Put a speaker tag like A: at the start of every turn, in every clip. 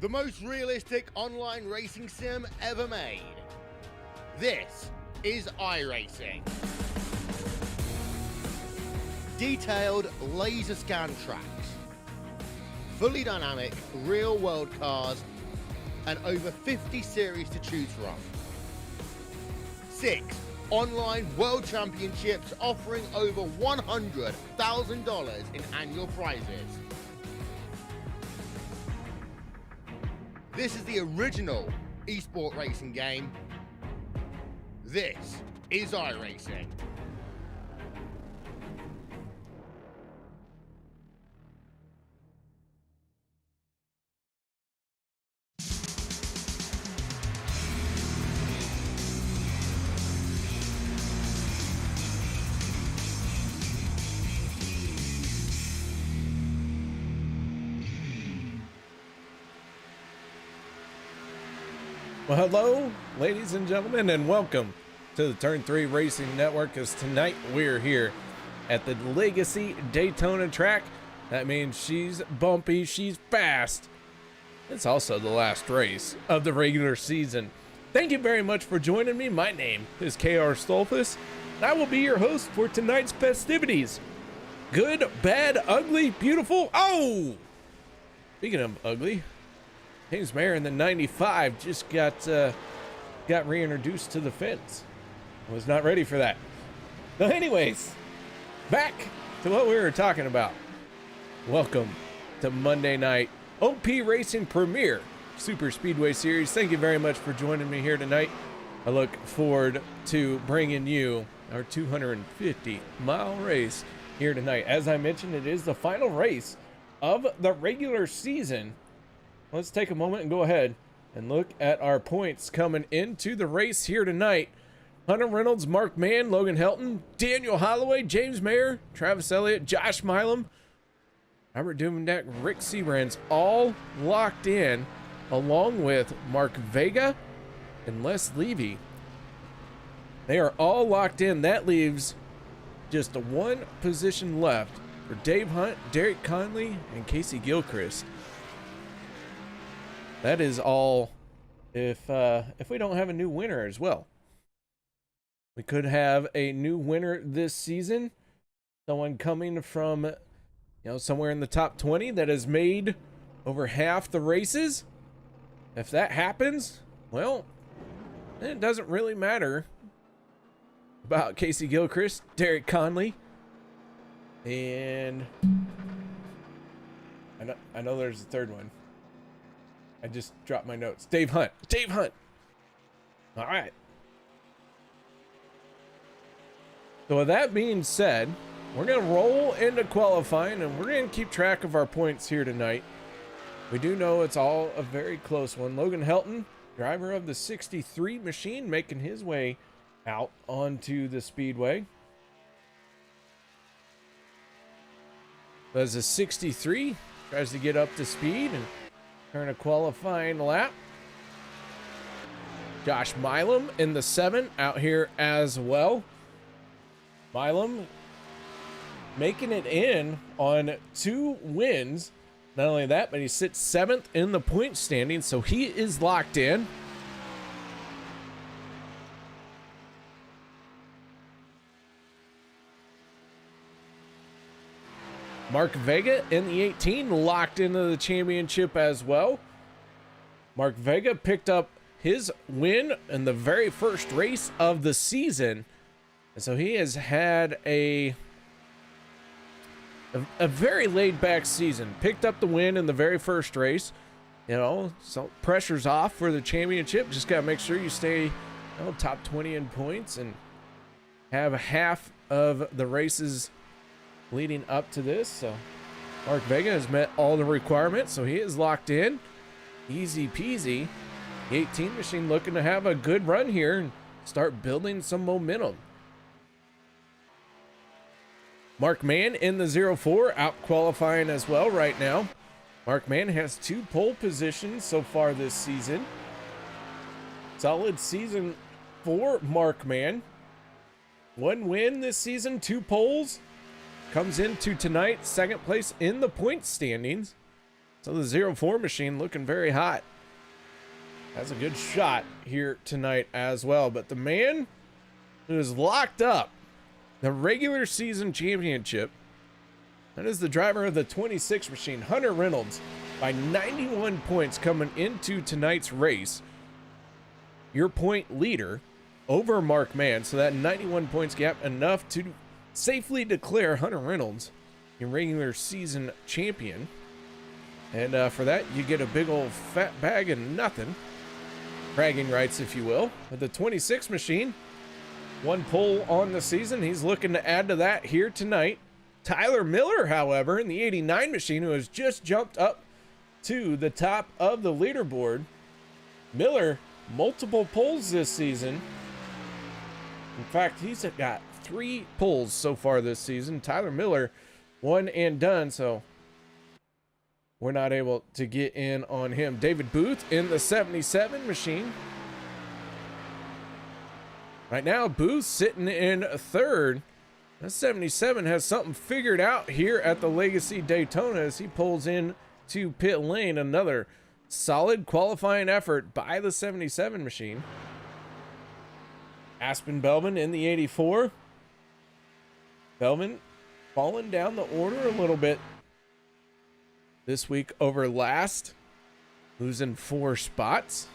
A: the most realistic online racing sim ever made. This is iRacing. Detailed laser scan tracks, fully dynamic real world cars, and over 50 series to choose from. 6 online world championships offering over $100,000 in annual prizes. This is the original esport racing game. This is iRacing.
B: Well, hello, ladies and gentlemen, and welcome to the Turn 3 Racing Network, as tonight we're here at the Legacy Daytona track. That means she's bumpy, she's fast. It's also the last race of the regular season. Thank you very much for joining me. My name is KR Stolfus, and I will be your host for tonight's festivities. Good, bad, ugly, beautiful. Oh! Speaking of ugly, James Mayer in the 95 just got reintroduced to the fence. I was not ready for that. But anyways, back to what we were talking about. Welcome to Monday night OP Racing Premier Super Speedway Series. Thank you very much for joining me here tonight. I look forward to bringing you our 250-mile race here tonight. As I mentioned, it is the final race of the regular season. Let's take a moment and go ahead and look at our points coming into the race here tonight. Hunter Reynolds, Mark Mann, Logan Helton, Daniel Holloway, James Mayer, Travis Elliott, Josh Milam, Robert Dumendak, Rick Seabrand's all locked in, along with Mark Vega and Les Levy. They are all locked in. That leaves just one position left for Dave Hunt, Derek Conley, and Casey Gilchrist. That is all if we don't have a new winner as well. We could have a new winner this season. Someone coming from, somewhere in the top 20 that has made over half the races. If that happens, well, it doesn't really matter about Casey Gilchrist, Derek Conley, and I know there's a third one. I just dropped my notes. Dave Hunt. Dave Hunt. All right. So with that being said, we're going to roll into qualifying, and we're going to keep track of our points here tonight. We do know it's all a very close one. Logan Helton, driver of the 63 machine, making his way out onto the speedway. As a 63 tries to get up to speed and turn a qualifying lap. Josh Milam in the 7 out here as well. Milam making it in on 2 wins. Not only that, but he sits 7th in the point standing, so he is locked in. Mark Vega in the 18 locked into the championship as well. Mark Vega picked up his win in the very first race of the season. And so he has had a very laid back season. Picked up the win in the very first race. So pressure's off for the championship. Just got to make sure you stay top 20 in points and have half of the races leading up to this. So Mark Vega has met all the requirements, so he is locked in. Easy peasy. The 18 machine looking to have a good run here and start building some momentum. Mark Mann in the 04 out qualifying as well right now. Mark Mann has 2 pole positions so far this season. Solid season for Mark Mann. 1 win this season, 2 poles. Comes into tonight, 2nd place in the point standings. So the 04 machine looking very hot. Has a good shot here tonight as well. But the man who is locked up the regular season championship, that is the driver of the 26 machine, Hunter Reynolds, by 91 points coming into tonight's race. Your point leader over Mark Mann. So that 91 points gap enough to safely declare Hunter Reynolds your regular season champion. And for that, you get a big old fat bag and nothing. Bragging rights, if you will. With the 26 machine, one pole on the season. He's looking to add to that here tonight. Tyler Miller, however, in the 89 machine, who has just jumped up to the top of the leaderboard. Miller, multiple poles this season. In fact, he's got 3 poles so far this season. Tyler Miller, one and done, so we're not able to get in on him. David Booth in the 77 machine. Right now, Booth sitting in third. The 77 has something figured out here at the Legacy Daytona as he pulls in to pit lane. Another solid qualifying effort by the 77 machine. Aspen Belvin in the 84. Belvin falling down the order a little bit this week over last, losing 4 spots.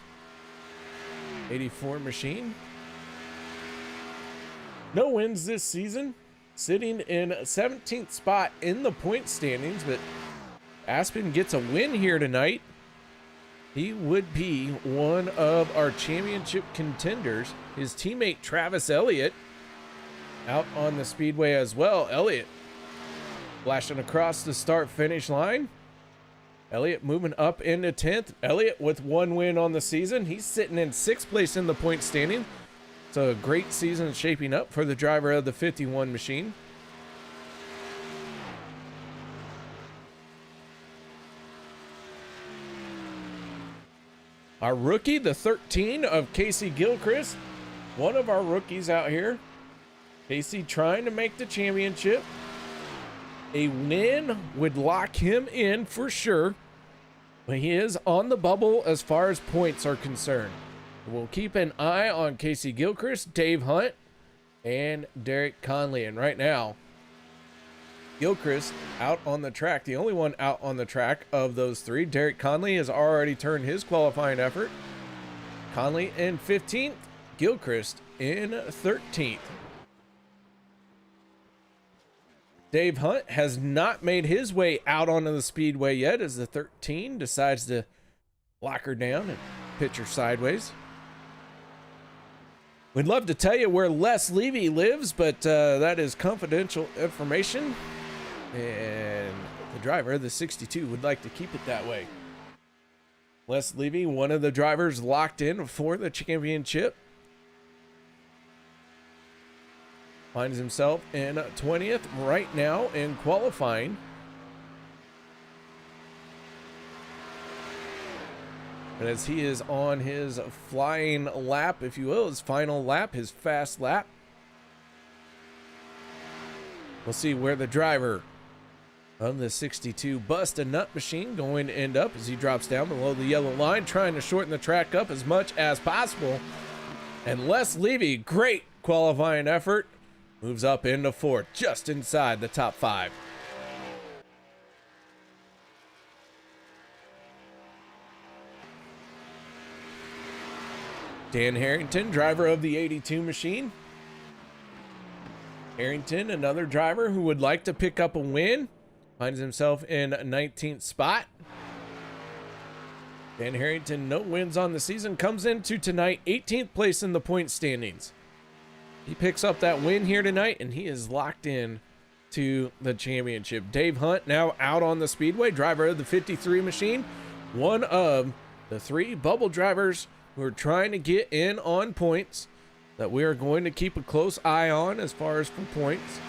B: 84 machine. No wins this season, sitting in 17th spot in the point standings, but Aspen gets a win here tonight. He would be one of our championship contenders. His teammate Travis Elliott out on the speedway as well. Elliott flashing across the start finish line. Elliott moving up into 10th. Elliott with 1 win on the season. He's sitting in 6th place in the point standing. So a great season shaping up for the driver of the 51 machine. Our rookie, the 13 of Casey Gilchrist, one of our rookies out here. Casey trying to make the championship. A win would lock him in for sure, but he is on the bubble as far as points are concerned. We'll keep an eye on Casey Gilchrist, Dave Hunt, and Derek Conley. And right now, Gilchrist out on the track, the only one out on the track of those 3. Derek Conley has already turned his qualifying effort. Conley in 15th, Gilchrist in 13th. Dave Hunt has not made his way out onto the speedway yet as the 13 decides to lock her down and pitch her sideways. We'd love to tell you where Les Levy lives, but that is confidential information. And the driver, the 62, would like to keep it that way. Les Levy, one of the drivers locked in for the championship. Finds himself in 20th right now in qualifying. And as he is on his flying lap, if you will, his final lap, his fast lap, we'll see where the driver of the 62 Bust a Nut machine going to end up as he drops down below the yellow line, trying to shorten the track up as much as possible. And Les Levy, great qualifying effort, moves up into 4th, just inside the top 5. Dan Harrington, driver of the 82 machine. Harrington, another driver who would like to pick up a win, finds himself in 19th spot. Dan Harrington, no wins on the season, comes into tonight 18th place in the point standings. He picks up that win here tonight, and he is locked in to the championship. Dave Hunt now out on the speedway, driver of the 53 machine, one of the 3 bubble drivers who are trying to get in on points that we are going to keep a close eye on as far as for points.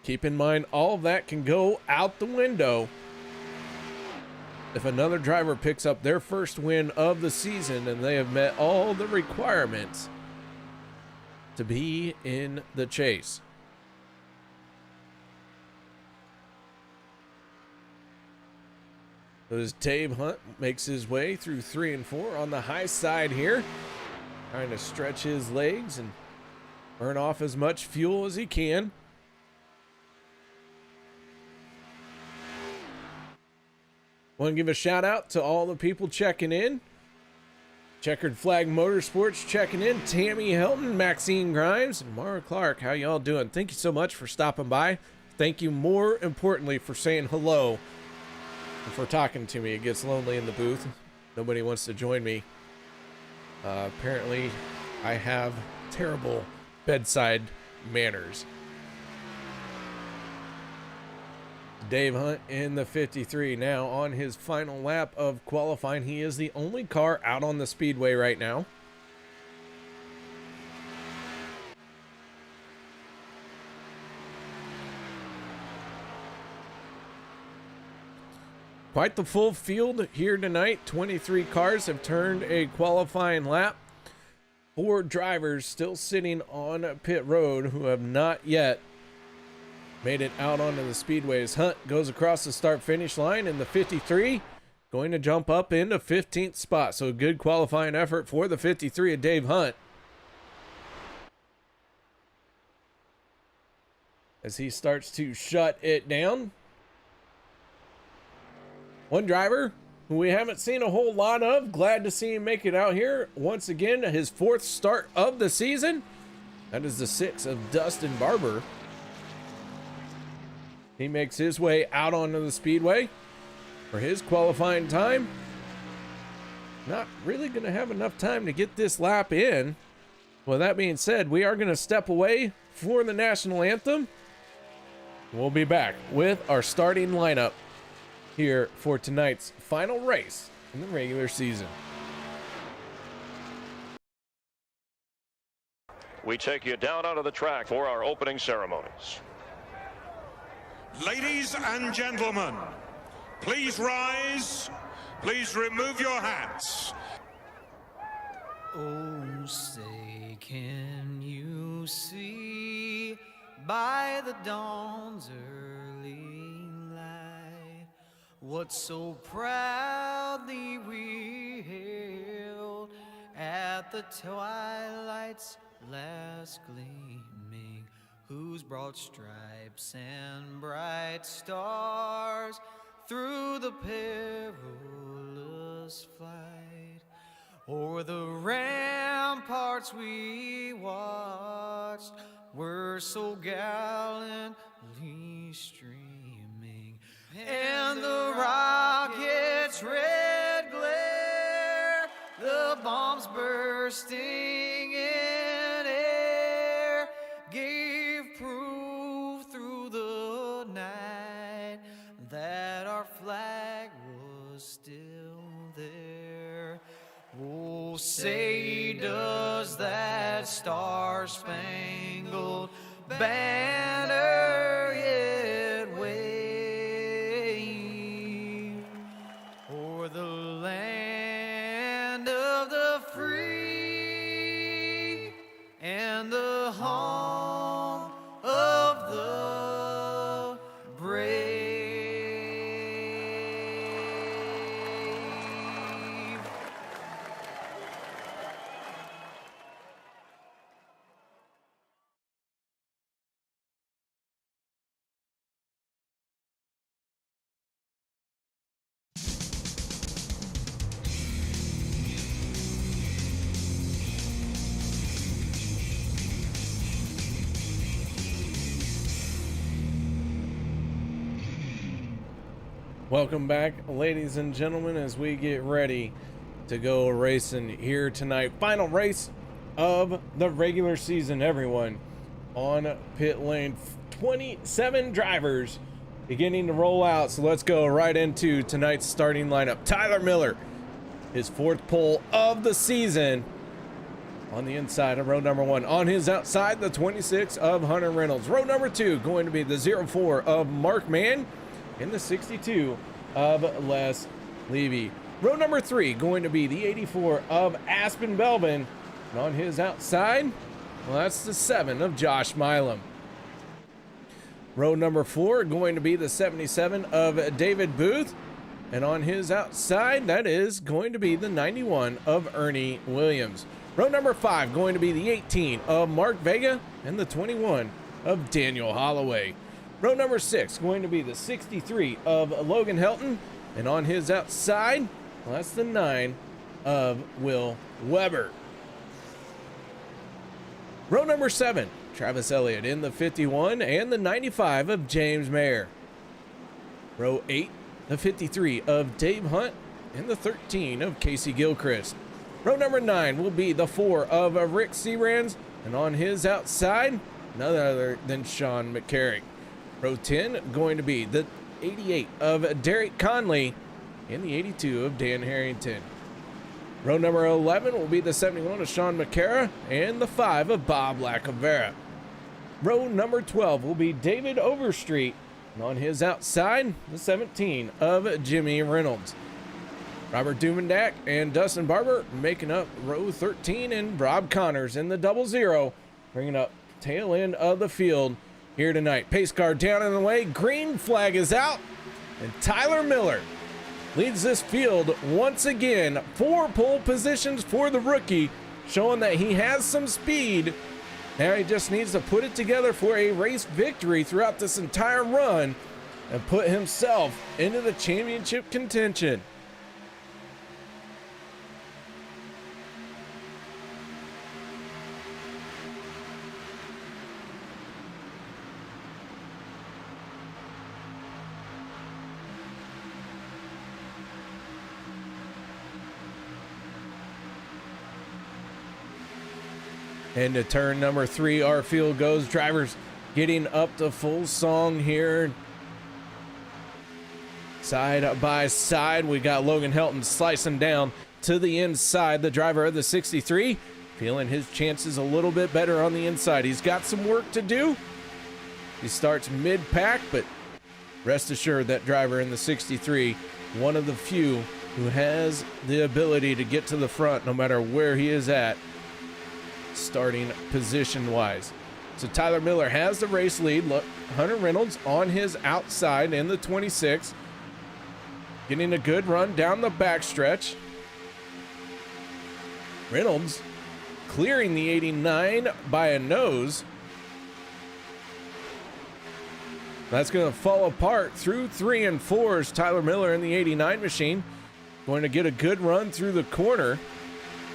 B: Keep in mind, all of that can go out the window if another driver picks up their first win of the season and they have met all the requirements to be in the chase. So as Dave Hunt makes his way through 3 and 4 on the high side here, trying to stretch his legs and burn off as much fuel as he can. Want to give a shout out to all the people checking in. Checkered Flag Motorsports checking in. Tammy Helton, Maxine Grimes, and Mara Clark. How y'all doing? Thank you so much for stopping by. Thank you more importantly for saying hello and for talking to me. It gets lonely in the booth. Nobody wants to join me. Apparently I have terrible bedside manners. Dave Hunt in the 53 now on his final lap of qualifying. He is the only car out on the speedway right now. Quite the full field here tonight. 23 cars have turned a qualifying lap. 4 drivers still sitting on pit road who have not yet made it out onto the speedways. Hunt goes across the start finish line in the 53, going to jump up into 15th spot. So a good qualifying effort for the 53 of Dave Hunt, as he starts to shut it down. One driver who we haven't seen a whole lot of, glad to see him make it out here once again, his 4th start of the season. That is the 6 of Dustin Barber. He makes his way out onto the speedway for his qualifying time. Not really going to have enough time to get this lap in. Well, that being said, we are going to step away for the national anthem. We'll be back with our starting lineup here for tonight's final race in the regular season.
C: We take you down onto the track for our opening ceremonies.
D: Ladies and gentlemen, please rise. Please remove your hats.
E: Oh, say, can you see by the dawn's early light what so proudly we hailed at the twilight's last gleaming, whose broad stripes and bright stars through the perilous flight o'er the ramparts we watched were so gallantly streaming, and the rocket's red glare, the bombs bursting in air, gave proof through the night that our flag was still there. Oh, say does that star-spangled banner yet wave o'er the land of the free and the home of the brave?
B: Welcome back, ladies and gentlemen, as we get ready to go racing here tonight. Final race of the regular season, everyone, on pit lane. 27 drivers beginning to roll out, so let's go right into tonight's starting lineup. Tyler Miller, his 4th pole of the season, on the inside of row number 1. On his outside, the 26 of Hunter Reynolds. Row number 2 going to be the 04 of Mark Mann, in the 62 of Les Levy. Row number 3 going to be the 84 of Aspen Belvin. And on his outside, well, that's the 7 of Josh Milam. Row number 4 going to be the 77 of David Booth. And on his outside, that is going to be the 91 of Ernie Williams. Row number 5 going to be the 18 of Mark Vega and the 21 of Daniel Holloway. Row number 6 going to be the 63 of Logan Helton. And on his outside, well, that's the 9 of Will Weber. Row number 7, Travis Elliott in the 51 and the 95 of James Mayer. Row 8, the 53 of Dave Hunt and the 13 of Casey Gilchrist. Row number 9 will be the 4 of Rick Seabrans, and on his outside, none other than Sean McCarrick. Row 10 going to be the 88 of Derek Conley and the 82 of Dan Harrington. Row number 11 will be the 71 of Sean McCara and the 5 of Bob Lacavera. Row number 12 will be David Overstreet, and on his outside, the 17 of Jimmy Reynolds. Robert Dumendak and Dustin Barber making up row 13, and Rob Connors in the 00, bringing up tail end of the field here tonight. Pace car down and away, green flag is out, and Tyler Miller leads this field once again. 4 pole positions for the rookie, showing that he has some speed. Now he just needs to put it together for a race victory throughout this entire run and put himself into the championship contention. And to turn number 3, our field goes. Drivers getting up to full song here. Side by side, we got Logan Helton slicing down to the inside. The driver of the 63 feeling his chances a little bit better on the inside. He's got some work to do. He starts mid-pack, but rest assured that driver in the 63, one of the few who has the ability to get to the front no matter where he is at, starting position wise. So Tyler Miller has the race lead. Look, Hunter Reynolds on his outside in the 26, getting a good run down the backstretch. Reynolds clearing the 89 by a nose. That's going to fall apart through 3 and 4s. Tyler Miller in the 89 machine going to get a good run through the corner.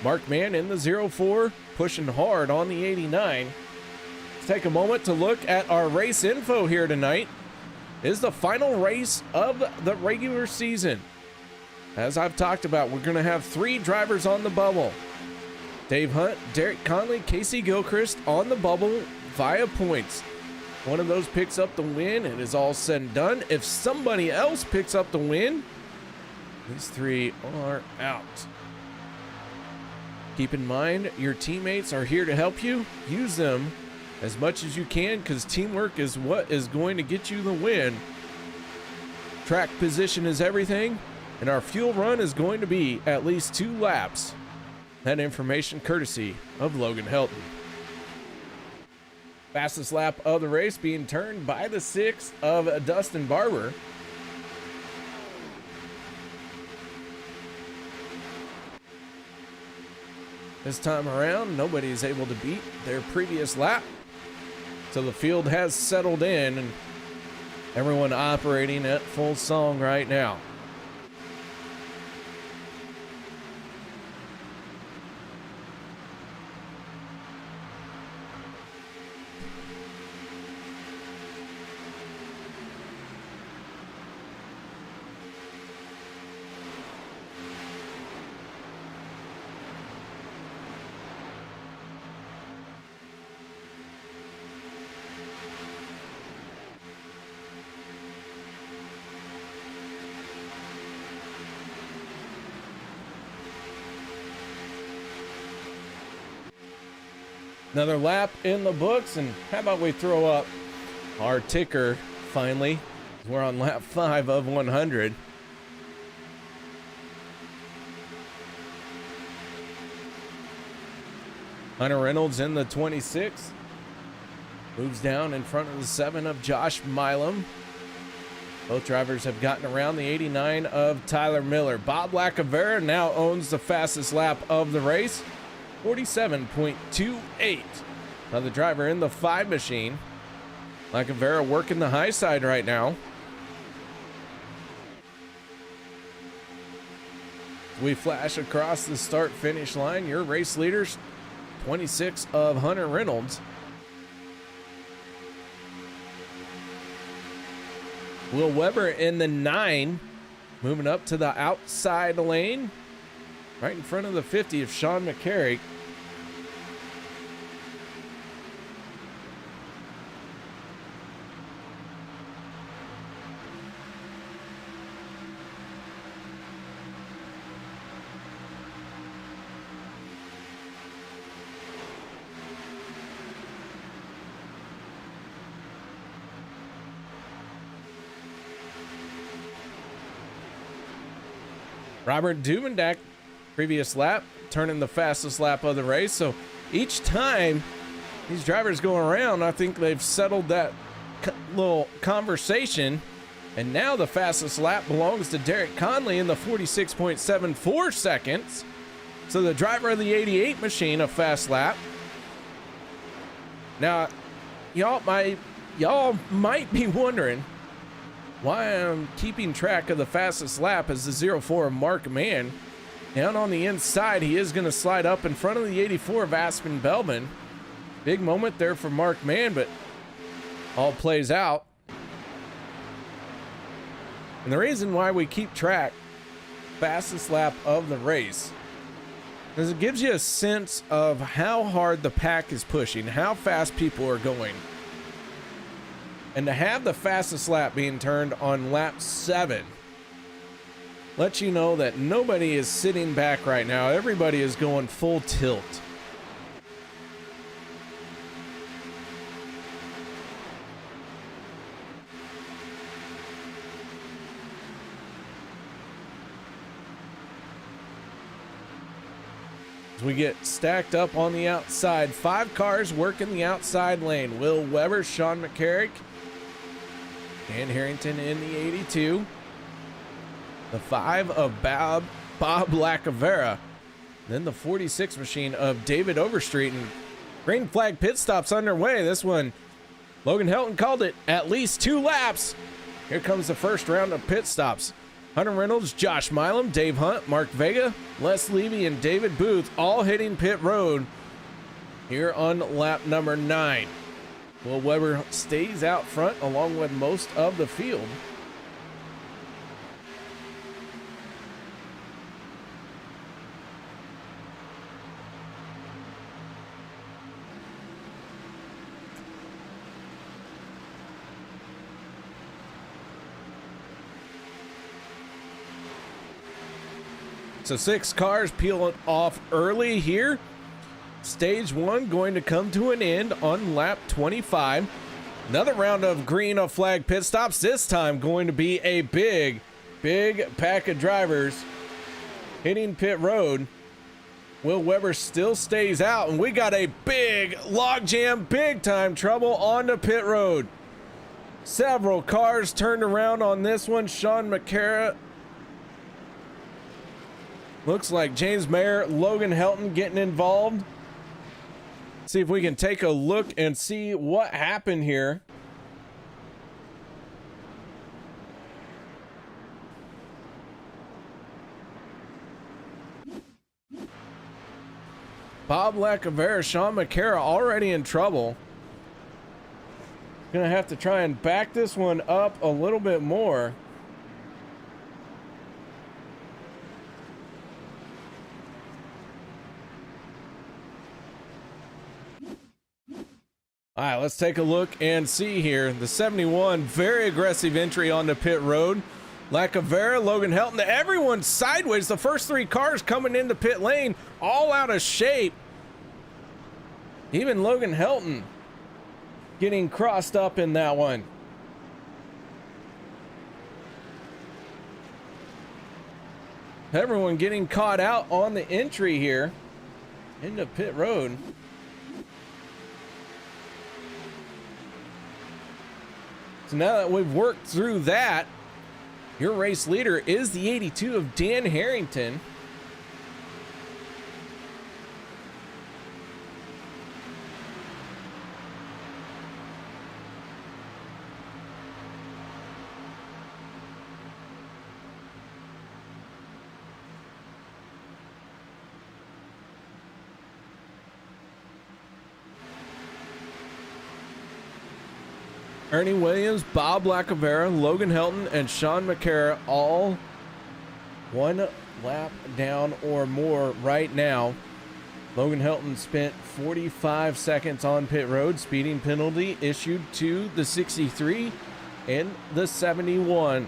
B: Mark Mann in the 04 pushing hard on the 89. Let's take a moment to look at our race info here tonight. This is the final race of the regular season. As I've talked about, we're going to have 3 drivers on the bubble. Dave Hunt, Derek Conley, Casey Gilchrist on the bubble via points. One of those picks up the win, and is all said and done. If somebody else picks up the win, these 3 are out. Keep in mind, your teammates are here to help you. Use them as much as you can, because teamwork is what is going to get you the win. Track position is everything, and our fuel run is going to be at least 2 laps. That information courtesy of Logan Helton. Fastest lap of the race being turned by the 6 of Dustin Barber. This time around, nobody is able to beat their previous lap. So the field has settled in, and everyone operating at full song right now. Another lap in the books, and how about we throw up our ticker finally? We're on lap 5 of 100. Hunter Reynolds in the 26 moves down in front of the 7 of Josh Milam. Both drivers have gotten around the 89 of Tyler Miller. Bob Lacavera now owns the fastest lap of the race, 47.28. Now the driver in the 5 machine. Lacavera working the high side right now. We flash across the start-finish line. Your race leaders, 26 of Hunter Reynolds. Will Weber in the 9, moving up to the outside lane, right in front of the 50 of Sean McCarrick. Robert Duvendak, previous lap, turning the fastest lap of the race. So each time these drivers go around, I think they've settled that little conversation. And now the fastest lap belongs to Derek Conley in the 46.74 seconds. So the driver of the 88 machine, a fast lap. Now, y'all might be wondering why I'm keeping track of the fastest lap as the 04 of Mark Mann. Down on the inside, he is going to slide up in front of the 84 of Aspen Bellman. Big moment there for Mark Mann, but all plays out. And the reason why we keep track fastest lap of the race is it gives you a sense of how hard the pack is pushing, how fast people are going. And to have the fastest lap being turned on lap 7 lets you know that nobody is sitting back right now. Everybody is going full tilt. As we get stacked up on the outside, 5 cars working the outside lane. Will Weber, Sean McCarrick, Dan Harrington in the 82. The 5 of Bob Lacavera. Then the 46 machine of David Overstreet. And green flag pit stops underway. This one, Logan Helton called it at least 2 laps. Here comes the first round of pit stops. Hunter Reynolds, Josh Milam, Dave Hunt, Mark Vega, Les Levy, and David Booth all hitting pit road here on lap number 9. Will Weber stays out front along with most of the field. So 6 cars peeling off early here. Stage 1 going to come to an end on lap 25. Another round of green flag pit stops. This time going to be a big pack of drivers hitting pit road. Will Weber still stays out, and we got a big logjam, big time trouble on the pit road. Several cars turned around on this one. Sean McCarra, looks like James Mayer, Logan Helton getting involved. See if we can take a look and see what happened here. Bob Lacavera, Sean McCarra already in trouble. Gonna have to try and back this one up a little bit more. All right, let's take a look and see here. The 71, very aggressive entry on the pit road. Lacavera, Logan Helton, everyone sideways. The first 3 cars coming into pit lane, all out of shape. Even Logan Helton getting crossed up in that one. Everyone getting caught out on the entry here into pit road. So now that we've worked through that, Your race leader is the 82 of Dan Harrington. Ernie Williams, Bob Lacavera, Logan Helton, and Sean McCara all 1 lap down or more right now. Logan Helton spent 45 seconds on pit road. Speeding penalty issued to the 63 and the 71.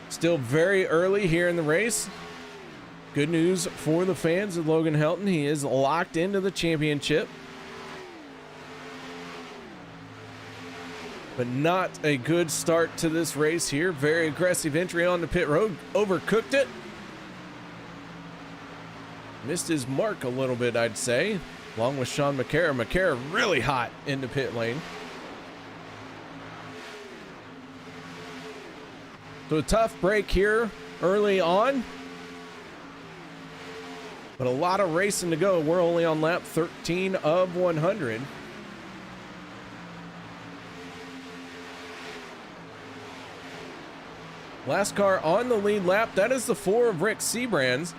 B: Still very early here in the race. Good news for the fans of Logan Helton. He is locked into the championship. But not a good start to this race here. Very aggressive entry on the pit road. Overcooked it. Missed his mark a little bit, I'd say. Along with Sean McCara. McCara really hot in the pit lane. So a tough break here early on. But a lot of racing to go. We're only on lap 13 of 100. Last car on the lead lap, that is the 4 of Rick Sebrands.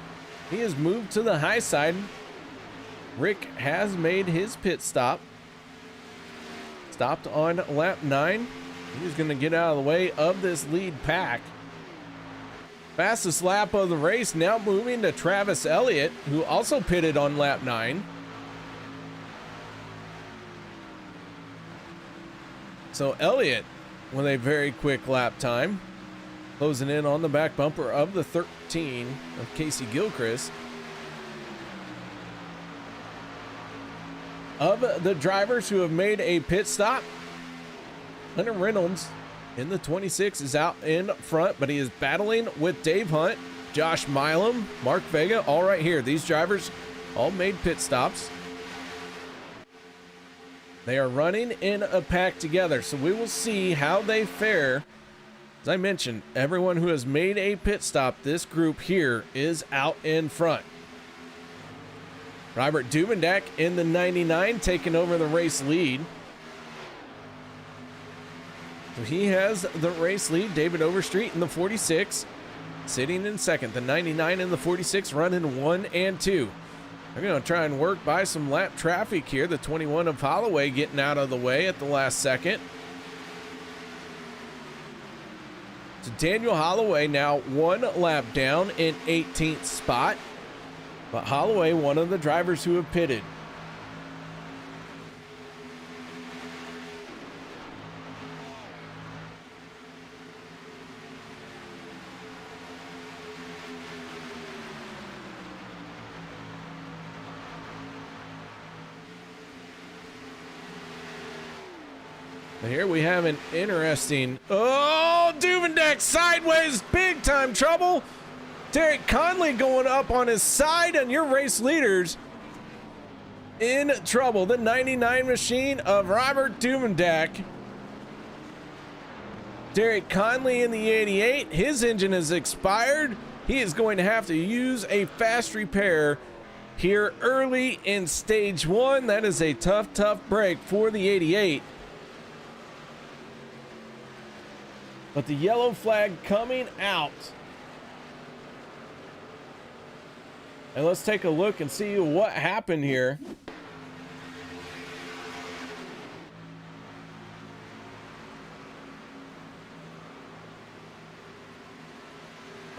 B: He has moved to the high side. Rick has made his pit stop. Stopped on lap 9. He's going to get out of the way of this lead pack. Fastest lap of the race now moving to Travis Elliott, who also pitted on lap 9. So Elliott with a very quick lap time. Closing in on the back bumper of the 13 of Casey Gilchrist. Of the drivers who have made a pit stop, Hunter Reynolds in the 26 is out in front, but he is battling with Dave Hunt, Josh Milam, Mark Vega, all right here. These drivers all made pit stops. They are running in a pack together, so we will see how they fare. As I mentioned, everyone who has made a pit stop, this group here is out in front. Robert Dubendak in the 99 taking over the race lead. So he has the race lead. David Overstreet in the 46 sitting in second. The 99 and the 46 running 1 and 2. They're going to try and work by some lap traffic here. The 21 of Holloway getting out of the way at the last second. So Daniel Holloway now 1 lap down in 18th spot. But Holloway, one of the drivers who have pitted. Here we have an interesting, Duvendeck sideways, big time trouble. Derek Conley going up on his side, and your race leaders in trouble. The 99 machine of Robert Duvendeck. Derek Conley in the 88, his engine has expired. He is going to have to use a fast repair here early in stage 1. That is a tough break for the 88. But the yellow flag coming out. And let's take a look and see what happened here.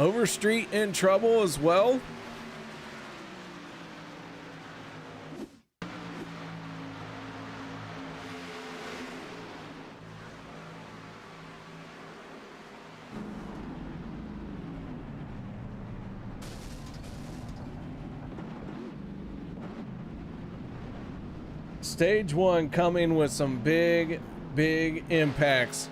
B: Overstreet in trouble as well. Stage 1 coming with some big impacts.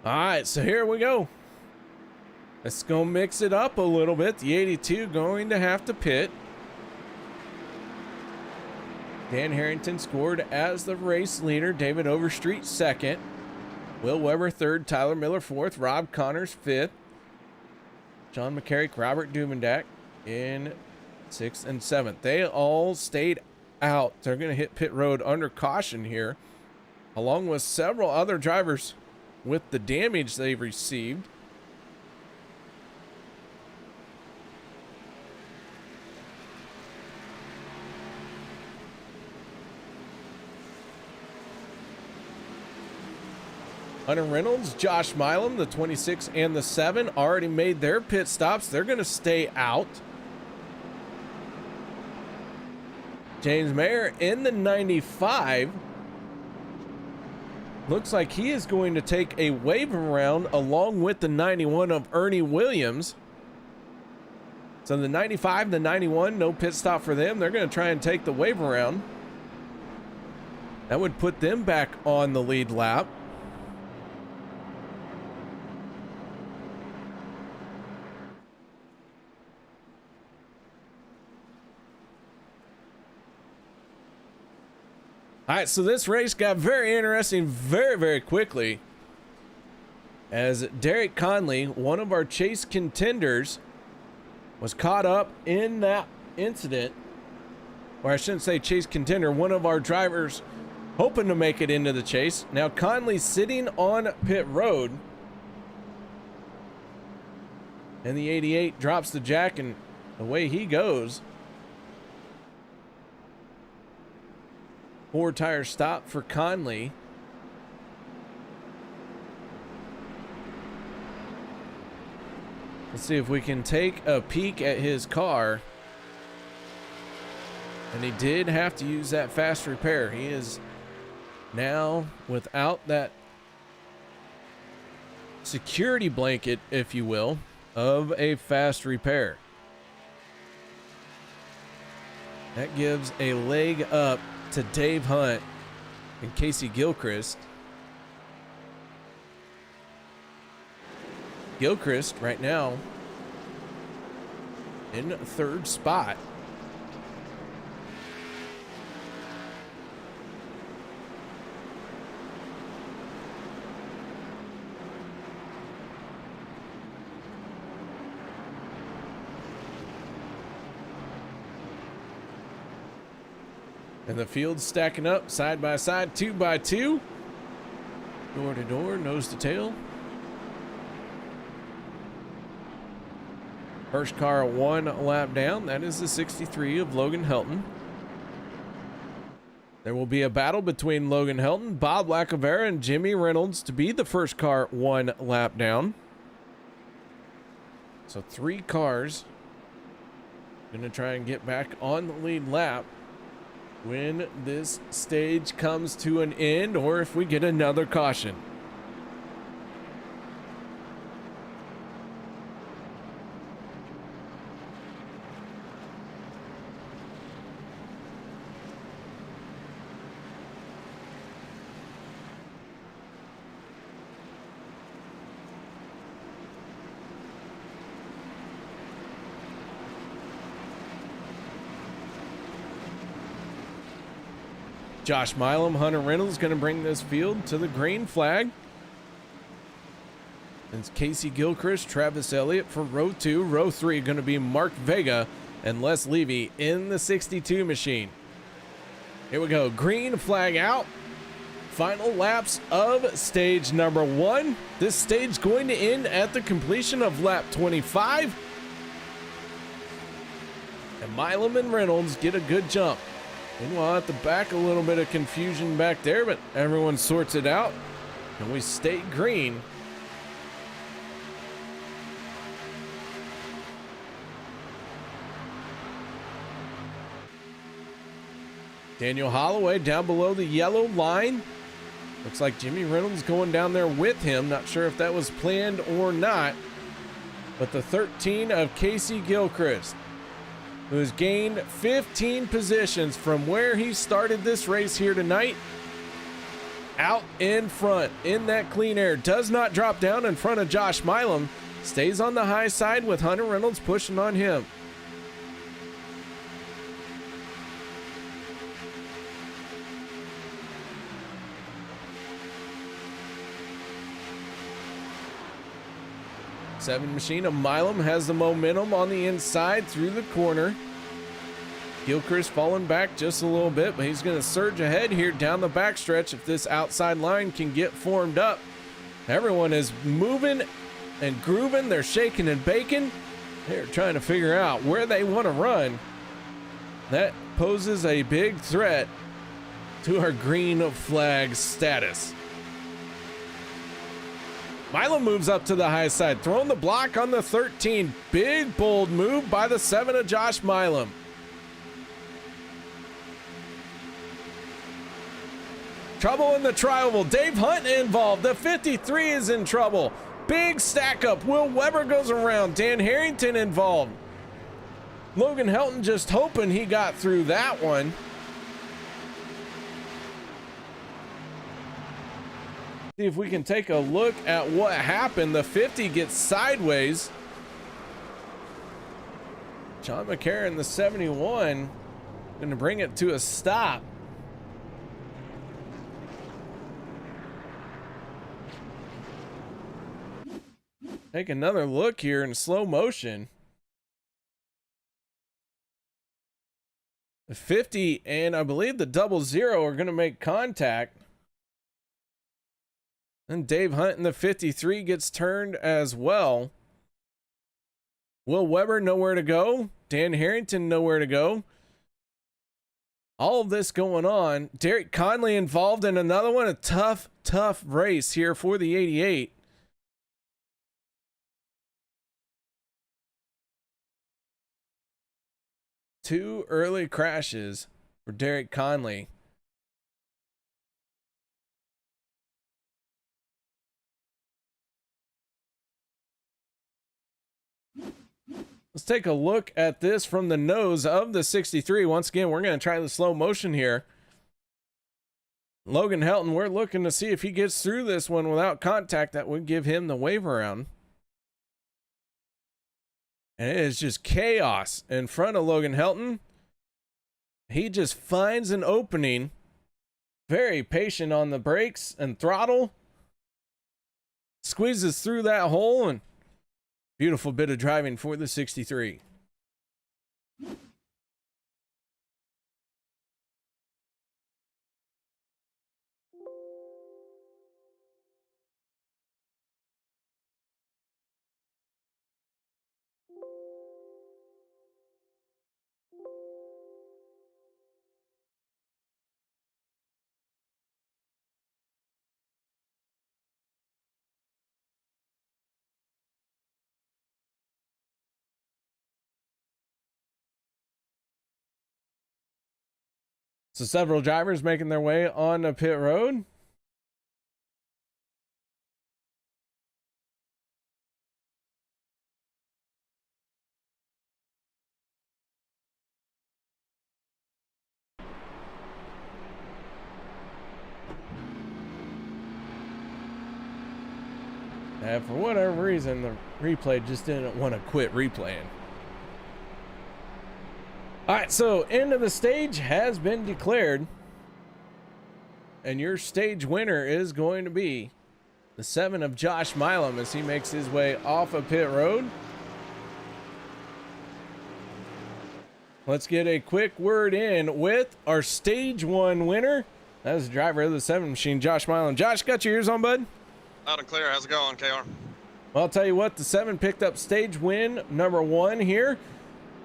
B: All right, so here we go. Let's go mix it up a little bit. The 82 going to have to pit. Dan Harrington scored as the race leader. David Overstreet second. Will Weber third. Tyler Miller fourth. Rob Connors fifth. John McCarrick, Robert Dubendak in sixth and seventh. They all stayed out. They're going to hit pit road under caution here, along with several other drivers with the damage they've received. Hunter Reynolds, Josh Milam, the 26 and the 7 already made their pit stops. They're going to stay out. James Mayer in the 95. Looks like he is going to take a wave around along with the 91 of Ernie Williams. So the 95, the 91, no pit stop for them. They're going to try and take the wave around. That would put them back on the lead lap. All right, so this race got very interesting very, very quickly as Derek Conley, one of our chase contenders, was caught up in that incident. Or I shouldn't say chase contender, one of our drivers hoping to make it into the chase. Now Conley sitting on pit road. And the 88 drops the jack and away he goes. 4 tire stop for Conley. Let's see if we can take a peek at his car. And he did have to use that fast repair. He is now without that security blanket, if you will, of a fast repair. That gives a leg up to Dave Hunt and Casey Gilchrist. Gilchrist right now in 3rd spot. And the field's stacking up side by side, 2 by 2. Door to door, nose to tail. First car 1 lap down. That is the 63 of Logan Helton. There will be a battle between Logan Helton, Bob Lacavera, and Jimmy Reynolds to be the first car 1 lap down. So 3 cars going to try and get back on the lead lap when this stage comes to an end, or if we get another caution. Josh Milam, Hunter Reynolds going to bring this field to the green flag. It's Casey Gilchrist, Travis Elliott for row 2. Row 3 going to be Mark Vega and Les Levy in the 62 machine. Here we go. Green flag out. Final laps of stage number 1. This stage going to end at the completion of lap 25. And Milam and Reynolds get a good jump. Meanwhile, at the back, a little bit of confusion back there, but everyone sorts it out, and we stay green. Daniel Holloway down below the yellow line. Looks like Jimmy Reynolds going down there with him. Not sure if that was planned or not, but the 13 of Casey Gilchrist, who has gained 15 positions from where he started this race here tonight. out in front in that clean air. Does not drop down in front of Josh Milam. Stays on the high side with Hunter Reynolds pushing on him. Seven machine of Milam has the momentum on the inside through the corner. Gilchrist falling back just a little bit, but he's going to surge ahead here down the backstretch if this outside line can get formed up. Everyone is moving and grooving. They're shaking and baking. They're trying to figure out where they want to run. That poses a big threat to our green flag status. Milam moves up to the high side, throwing the block on the 13. Big, bold move by the 7 of Josh Milam. Trouble in the tri-oval. Dave Hunt involved. The 53 is in trouble. Big stack up. Will Weber goes around. Dan Harrington involved. Logan Helton just hoping he got through that one. See if we can take a look at what happened. The 50 gets sideways. John McCarron, the 71, going to bring it to a stop. Take another look here in slow motion. The 50 and I believe the 00 are going to make contact. And Dave Hunt in the 53 gets turned as well. Will Weber nowhere to go. Dan Harrington nowhere to go. All of this going on. Derek Conley involved in another one. A tough race here for the 88. Two early crashes for Derek Conley. Let's take a look at this from the nose of the 63. Once again, we're going to try the slow motion here. Logan Helton, we're looking to see if he gets through this one without contact. That would give him the wave around. And it is just chaos in front of Logan Helton. He just finds an opening. Very patient on the brakes and throttle. Squeezes through that hole, and beautiful bit of driving for the 63. So several drivers making their way on the pit road. And for whatever reason, the replay just didn't want to quit replaying. All right, so end of the stage has been declared. And your stage winner is going to be the 7 of Josh Milam as he makes his way off of pit road. Let's get a quick word in with our stage 1 winner. That is the driver of the 7 machine, Josh Milam. Josh, got your ears on, bud?
F: Loud and clear. How's it going, KR?
B: Well, I'll tell you what, the 7 picked up stage win number 1 here.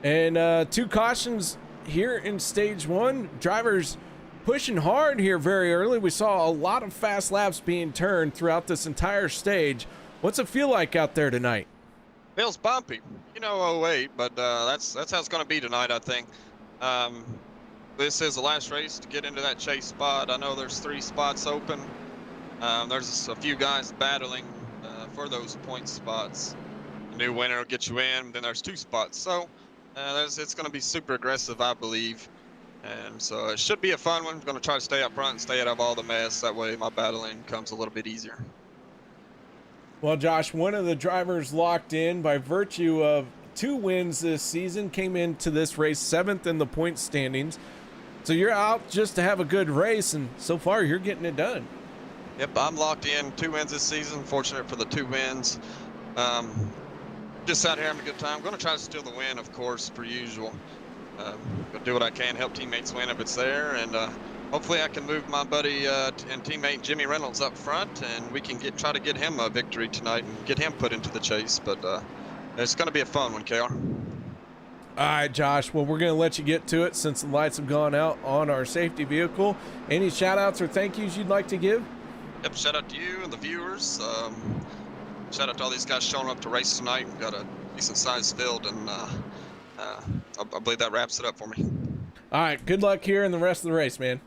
B: And 2 cautions here in stage 1. Drivers pushing hard here very early. We saw a lot of fast laps being turned throughout this entire stage. What's it feel like out there tonight?
F: Feels bumpy. You know, 08, but that's how it's going to be tonight, I think. This is the last race to get into that chase spot. I know there's 3 spots open. There's a few guys battling for those point spots. The new winner will get you in, then there's 2 spots. So it's going to be super aggressive, I believe. And so it should be a fun one. I'm going to try to stay up front and stay out of all the mess. That way my battling comes a little bit easier.
B: Well, Josh, one of the drivers locked in by virtue of 2 wins this season came into this race 7th in the point standings. So you're out just to have a good race, and so far you're getting it done.
F: Yep, I'm locked in. 2 wins this season. Fortunate for the 2 wins. Just out here having a good time. I'm going to try to steal the win, of course, per usual. Gonna do what I can, help teammates win if it's there, and hopefully I can move my buddy and teammate Jimmy Reynolds up front, and we can try to get him a victory tonight and get him put into the chase. But it's going to be a fun one, KR.
B: All right, Josh. Well, we're going to let you get to it since the lights have gone out on our safety vehicle. Any shout outs or thank yous you'd like to give?
F: Yep, shout out to you and the viewers. Shout out to all these guys showing up to race tonight. We've got a decent sized field, and I believe that wraps it up for me.
B: All right, good luck here in the rest of the race, man.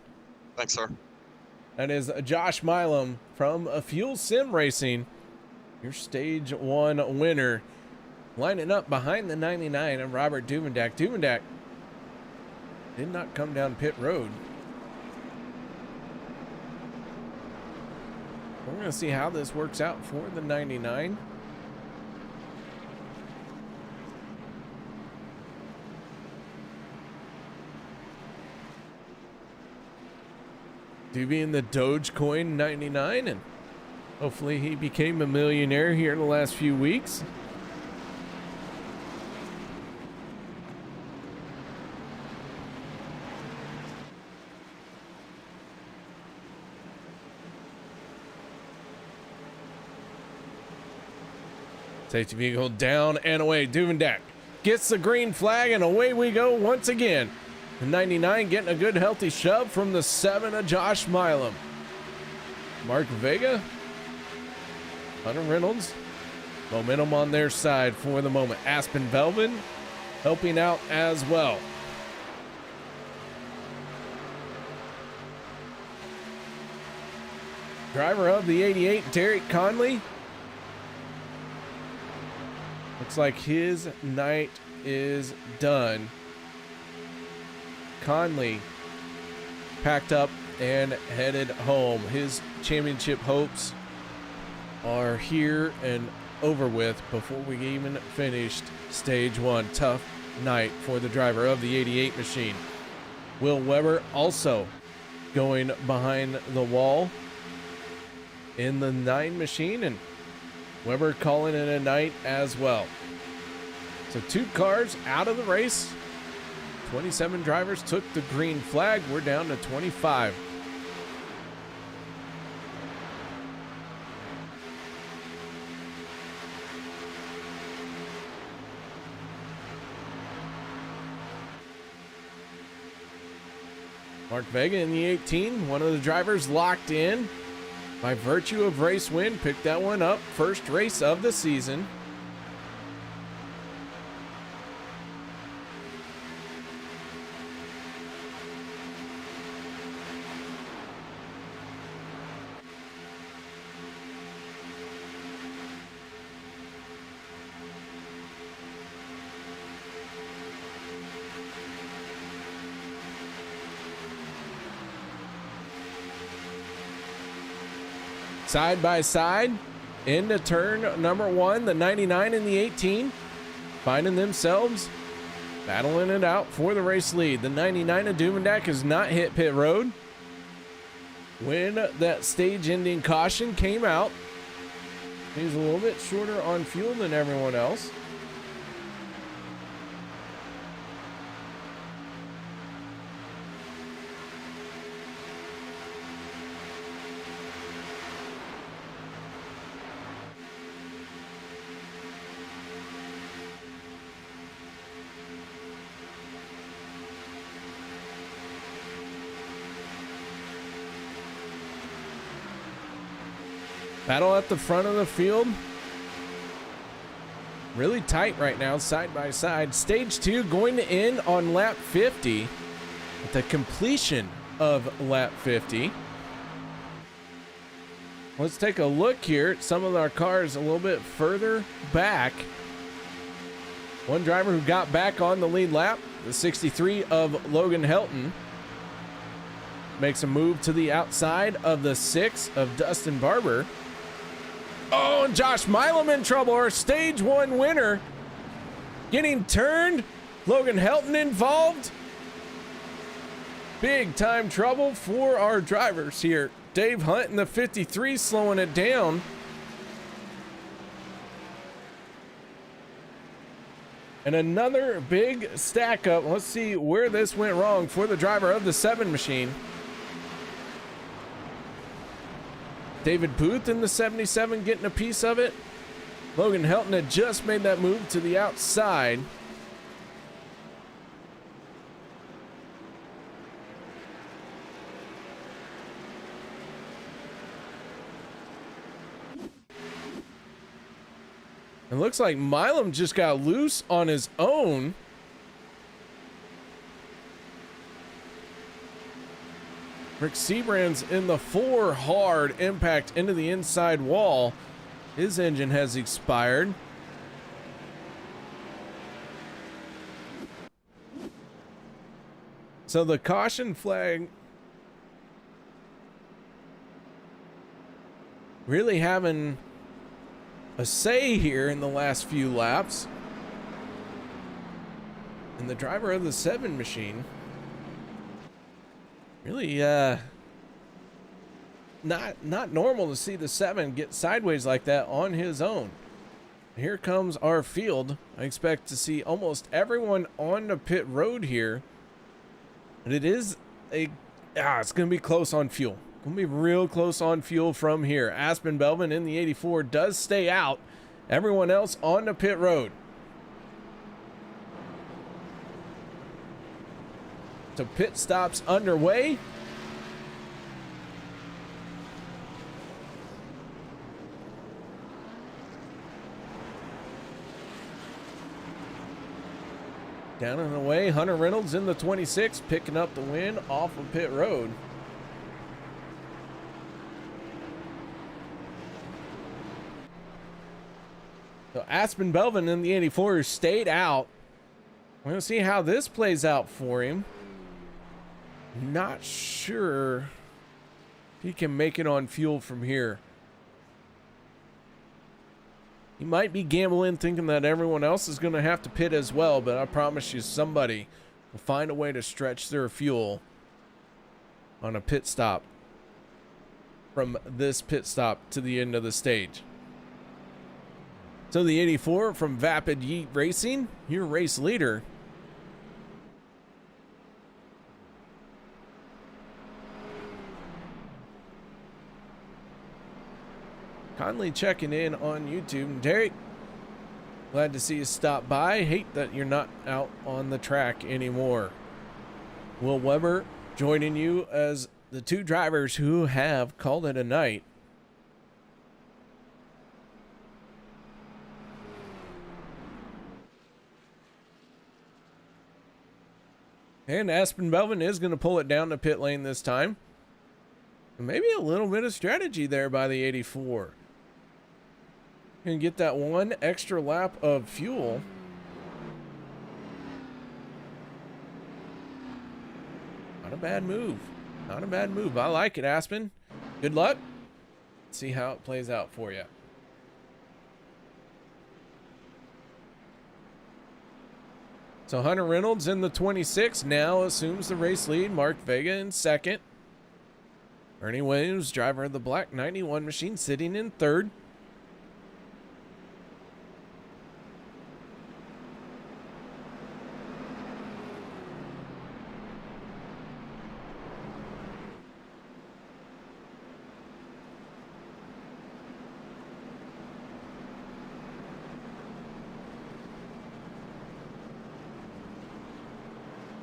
F: Thanks, sir.
B: That is Josh Milam from Fuel Sim Racing, your stage 1 winner, lining up behind the 99 of Robert Duvendak. Duvendak did not come down pit road. We're going to see how this works out for the 99. Doobie in the Dogecoin 99, and hopefully he became a millionaire here in the last few weeks. Safety vehicle down and away. Duvendak gets the green flag, and away we go once again. The 99 getting a good healthy shove from the 7 of Josh Milam. Mark Vega, Hunter Reynolds, momentum on their side for the moment. Aspen Belvin helping out as well. Driver of the 88, Derek Conley. Looks like his night is done. Conley packed up and headed home. His championship hopes are here and over with before we even finished stage 1. Tough night for the driver of the 88 machine. Will Weber also going behind the wall in the 9 machine, and Weber calling it a night as well. So 2 cars out of the race. 27 drivers took the green flag. We're down to 25. Mark Vega in the 18, one of the drivers locked in by virtue of race win. Picked that one up. First race of the season. Side by side into turn number 1, the 99 and the 18 finding themselves battling it out for the race lead. The 99 of Duvendak has not hit pit road when that stage ending caution came out. He's a little bit shorter on fuel than everyone else. Battle at the front of the field. Really tight right now, side by side. Stage 2 going to end on lap 50 at the completion of lap 50. Let's take a look here at some of our cars a little bit further back. One driver who got back on the lead lap, the 63 of Logan Helton, makes a move to the outside of the 6 of Dustin Barber. Oh, and Josh Milam in trouble, our stage 1 winner. Getting turned, Logan Helton involved. Big time trouble for our drivers here. Dave Hunt in the 53 slowing it down. And another big stack up. Let's see where this went wrong for the driver of the 7 machine. David Booth in the 77 getting a piece of it. Logan Helton had just made that move to the outside. It looks like Milam just got loose on his own. Rick Seabrand's in the 4, hard impact into the inside wall. His engine has expired. So the caution flag really having a say here in the last few laps. And the driver of the 7 machine really not normal to see the 7 get sideways like that on his own. Here comes our field. I expect to see almost everyone on the pit road here. And it is it's gonna be close on fuel. Gonna be real close on fuel from here. Aspen Belvin in the 84 does stay out. Everyone else on the pit road. So pit stops underway. Down and away, Hunter Reynolds in the 26 picking up the win off of pit road. So Aspen Belvin in the 84 stayed out. We're gonna see how this plays out for him. Not sure if he can make it on fuel from here. He might be gambling, thinking that everyone else is going to have to pit as well, but I promise you somebody will find a way to stretch their fuel on a pit stop from this pit stop to the end of the stage. So the 84 from Vapid Yeet Racing, your race leader. Conley checking in on YouTube. Derek, glad to see you stop by. Hate that you're not out on the track anymore. Will Weber joining you as the 2 drivers who have called it a night. And Aspen Belvin is going to pull it down to pit lane this time. Maybe a little bit of strategy there by the 84. And get that 1 extra lap of fuel. Not a bad move. Not a bad move. I like it, Aspen. Good luck. Let's see how it plays out for you. So Hunter Reynolds in the 26 now assumes the race lead. Mark Vega in 2nd. Ernie Williams, driver of the black 91 machine, sitting in 3rd.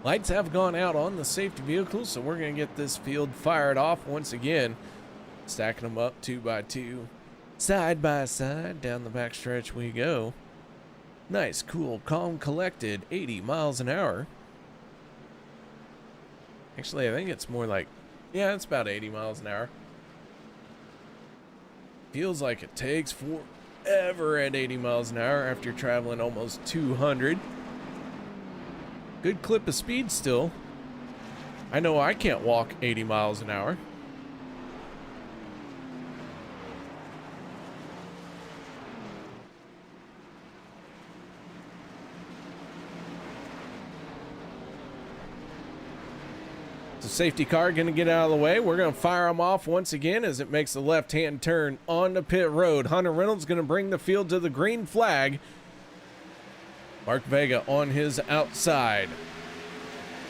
B: Lights have gone out on the safety vehicles, so we're going to get this field fired off once again. Stacking them up 2 by 2, side by side, down the backstretch we go. Nice, cool, calm, collected, 80 miles an hour. Actually, I think it's more like, yeah, it's about 80 miles an hour. Feels like it takes forever at 80 miles an hour after traveling almost 200. Good clip of speed still. I know I can't walk 80 miles an hour. So safety car going to get out of the way. We're going to fire them off once again as it makes the left-hand turn onto pit road. Hunter Reynolds going to bring the field to the green flag. Mark Vega on his outside.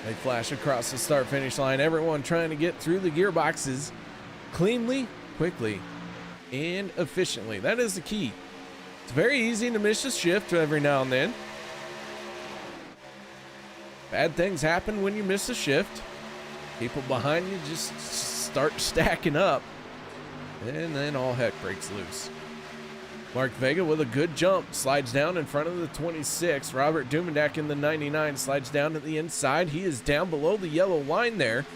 B: They flash across the start-finish line. Everyone trying to get through the gearboxes cleanly, quickly, and efficiently. That is the key. It's very easy to miss a shift every now and then. Bad things happen when you miss a shift. People behind you just start stacking up, and then all heck breaks loose. Mark Vega with a good jump, slides down in front of the 26. Robert Dumendak in the 99 slides down to the inside. He is down below the yellow line there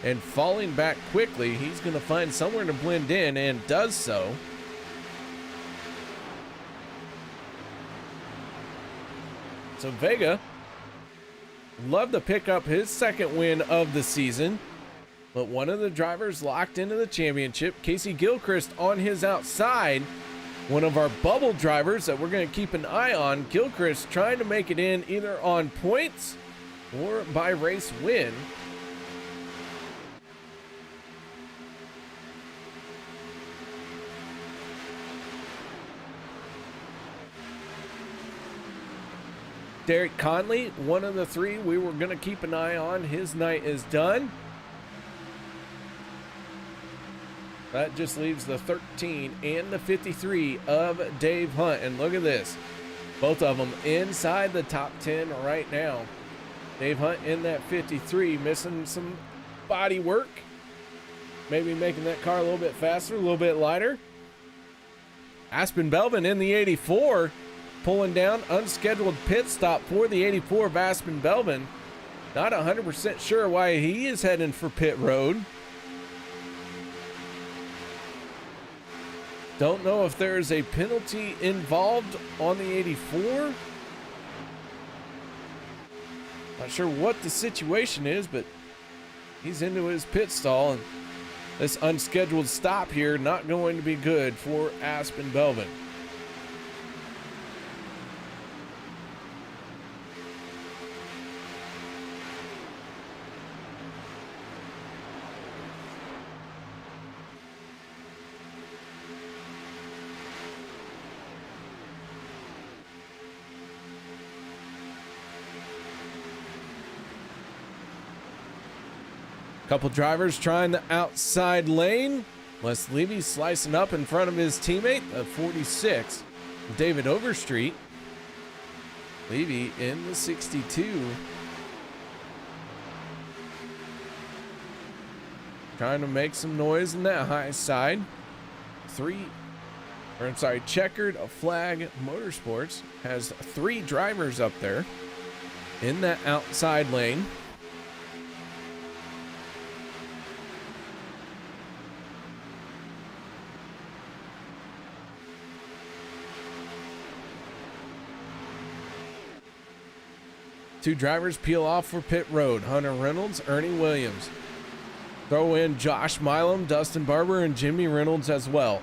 B: and falling back quickly. He's going to find somewhere to blend in and does so. So Vega love to pick up his second win of the season, but one of the drivers locked into the championship, Casey Gilchrist on his outside. One of our bubble drivers that we're going to keep an eye on. Gilchrist trying to make it in either on points or by race win. Derek Conley, one of the three we were going to keep an eye on. His night is done. That just leaves the 13 and the 53 of Dave Hunt. And look at this. Both of them inside the top 10 right now. Dave Hunt in that 53, missing some body work. Maybe making that car a little bit faster, a little bit lighter. Aspen Belvin in the 84, pulling down unscheduled pit stop for the 84 of Aspen Belvin. Not 100% sure why he is heading for pit road. Don't know if there's a penalty involved on the 84. Not sure what the situation is, but he's into his pit stall, and this unscheduled stop here not going to be good for Aspen Belvin. Couple drivers trying the outside lane. Les Levy slicing up in front of his teammate of 46, David Overstreet. Levy in the 62. Trying to make some noise in that high side. Checkered Flag Motorsports has 3 drivers up there in that outside lane. Two drivers peel off for pit road. Hunter Reynolds, Ernie Williams. Throw in Josh Milam, Dustin Barber, and Jimmy Reynolds as well.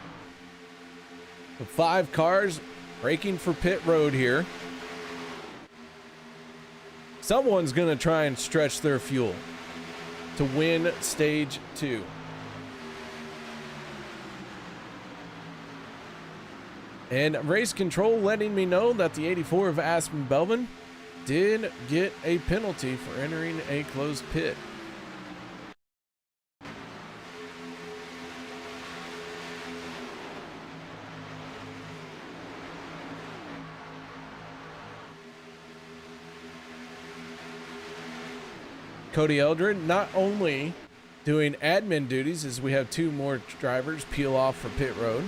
B: The 5 cars braking for pit road here. Someone's going to try and stretch their fuel to win stage 2. And race control letting me know that the 84 of Aspen Belvin did get a penalty for entering a closed pit. Cody Eldred not only doing admin duties as we have 2 more drivers peel off for pit road.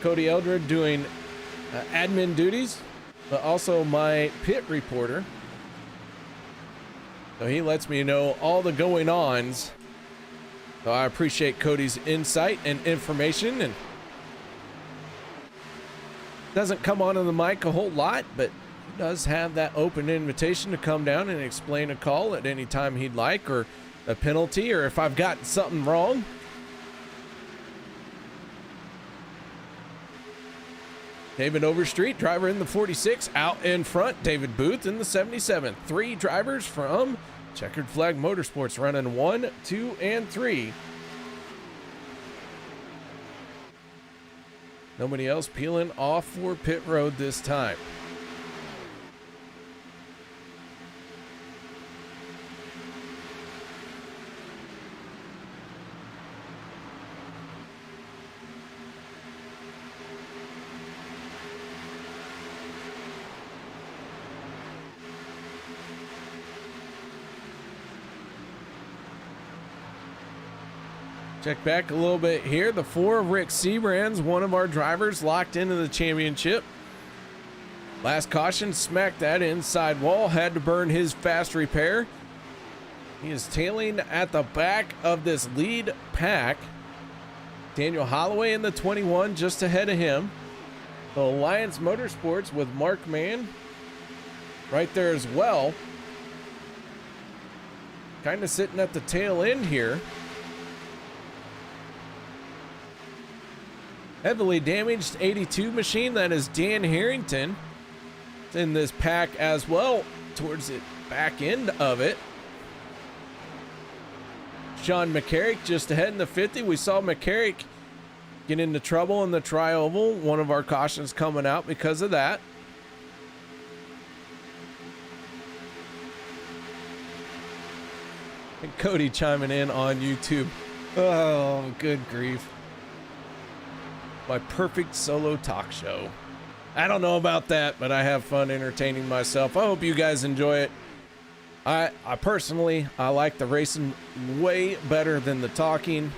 B: Cody Eldred doing admin duties, but also my pit reporter. So he lets me know all the going-ons. So I appreciate Cody's insight and information, and Doesn't come onto the mic a whole lot, but he does have that open invitation to come down and explain a call at any time he'd like, or a penalty, or if I've got something wrong. David Overstreet, driver in the 46, out in front. David Booth in the 77. 3 drivers from Checkered Flag Motorsports running 1, 2, and 3. Nobody else peeling off for pit road this time. Check back a little bit here. The 4 of Rick Seabrand's, one of our drivers, locked into the championship. Last caution, smacked that inside wall, had to burn his fast repair. He is tailing at the back of this lead pack. Daniel Holloway in the 21 just ahead of him. The Alliance Motorsports with Mark Mann right there as well. Kind of sitting at the tail end here. Heavily damaged 82 machine, that is Dan Harrington. It's in this pack as well, towards the back end of it. Sean McCarrick just ahead in the 50. We saw McCarrick get into trouble in the tri-oval. One of our cautions coming out because of that. And Cody chiming in on YouTube. Oh, good grief. My perfect solo talk show. I don't know about that, but I have fun entertaining myself. I hope you guys enjoy it. I personally, I like the racing way better than the talking.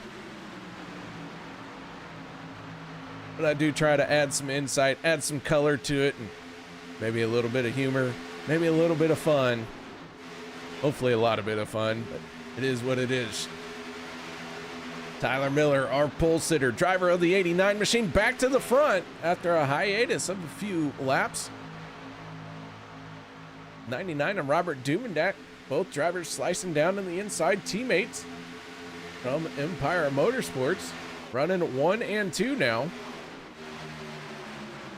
B: But I do try to add some insight, add some color to it, and maybe a little bit of humor, maybe a little bit of fun. Hopefully a lot of bit of fun, but it is what it is. Tyler Miller, our pole sitter, driver of the 89 machine, back to the front after a hiatus of a few laps. 99 and Robert Dumendak, both drivers slicing down on the inside. Teammates from Empire Motorsports, running 1 and 2 now.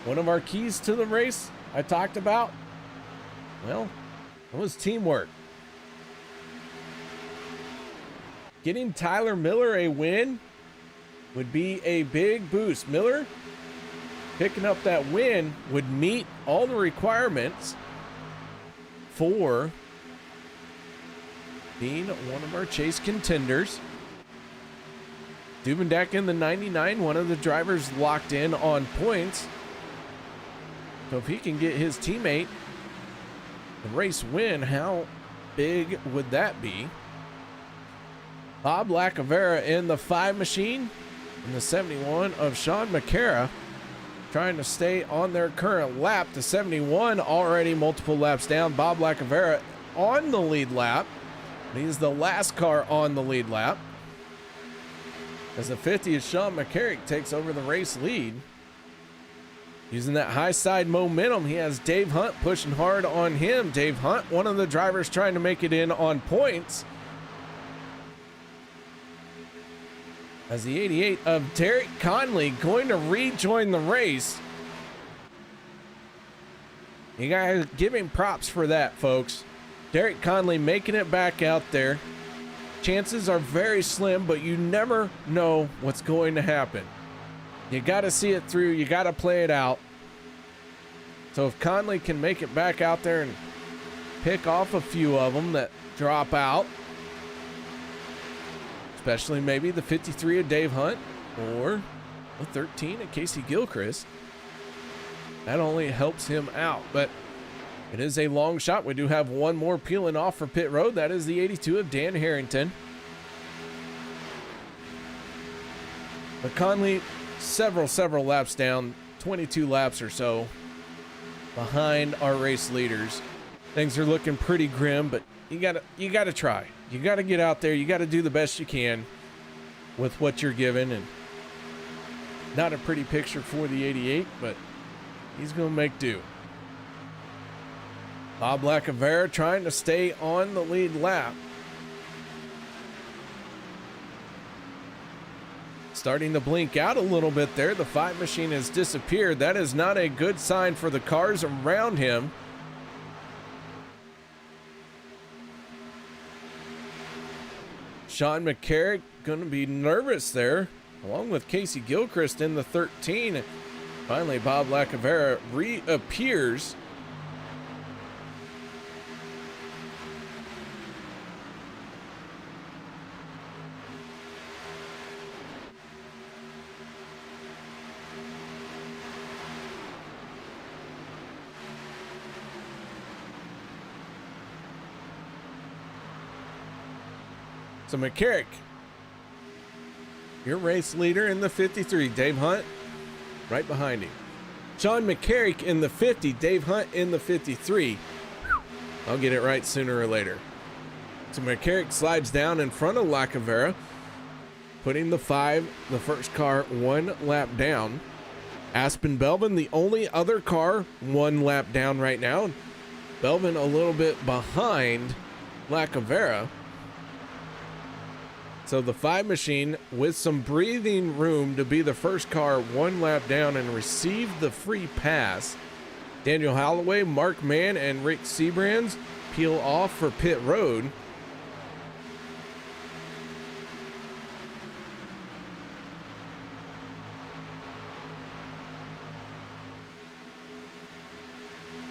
B: One of our keys to the race I talked about, well, it was teamwork. Getting Tyler Miller a win would be a big boost. Miller picking up that win would meet all the requirements for being one of our chase contenders. Dubendak in the 99, one of the drivers locked in on points. So if he can get his teammate a race win, how big would that be? Bob Lacavera in the 5 machine, and the 71 of Sean McCara trying to stay on their current lap. The 71 already multiple laps down. Bob Lacavera on the lead lap. He's the last car on the lead lap. As the 50 of Sean McCarrick takes over the race lead. Using that high side momentum, he has Dave Hunt pushing hard on him. Dave Hunt, one of the drivers trying to make it in on points. As the 88 of Derek Conley going to rejoin the race. You gotta give him props for that, folks. Derek Conley making it back out there. Chances are very slim, but you never know what's going to happen. You gotta see it through, you gotta play it out. So if Conley can make it back out there and pick off a few of them that drop out, especially maybe the 53 of Dave Hunt or the 13 of Casey Gilchrist, that only helps him out. But it is a long shot. We do have one more peeling off for pit road. That is the 82 of Dan Harrington. But Conley, several laps down, 22 laps or so behind our race leaders. Things are looking pretty grim, but you gotta try. You got to get out there. You got to do the best you can with what you're given. And not a pretty picture for the 88, but he's going to make do. Bob Lacavera trying to stay on the lead lap. Starting to blink out a little bit there. The 5 machine has disappeared. That is not a good sign for the cars around him. Sean McCarrick going to be nervous there, along with Casey Gilchrist in the 13. Finally, Bob Lacavera reappears. So McCarrick, your race leader in the 53. Dave Hunt right behind him. Sean McCarrick in the 50. Dave Hunt in the 53. I'll get it right sooner or later. So McCarrick slides down in front of Lacavera, putting the 5, the first car, 1 lap down. Aspen Belvin, the only other car, 1 lap down right now. Belvin a little bit behind Lacavera. So the 5 machine with some breathing room to be the first car 1 lap down and receive the free pass. Daniel Holloway, Mark Mann, and Rick Sebrands peel off for pit road.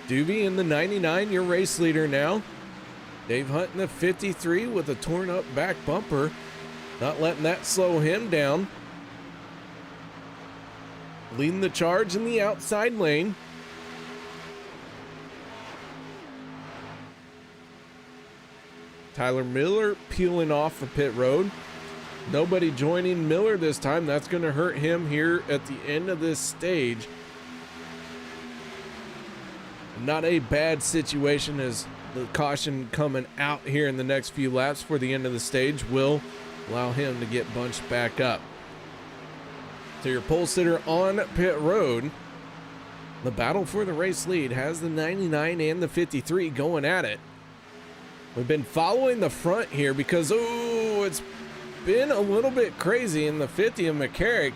B: Doobie in the 99, your race leader now. Dave Hunt in the 53 with a torn up back bumper. Not letting that slow him down. Leading the charge in the outside lane. Tyler Miller peeling off for pit road. Nobody joining Miller this time. That's going to hurt him here at the end of this stage. Not a bad situation as the caution coming out here in the next few laps for the end of the stage will allow him to get bunched back up. So your pole sitter on pit road. The battle for the race lead has the 99 and the 53 going at it. We've been following the front here because, it's been a little bit crazy in the 50 of McCarrick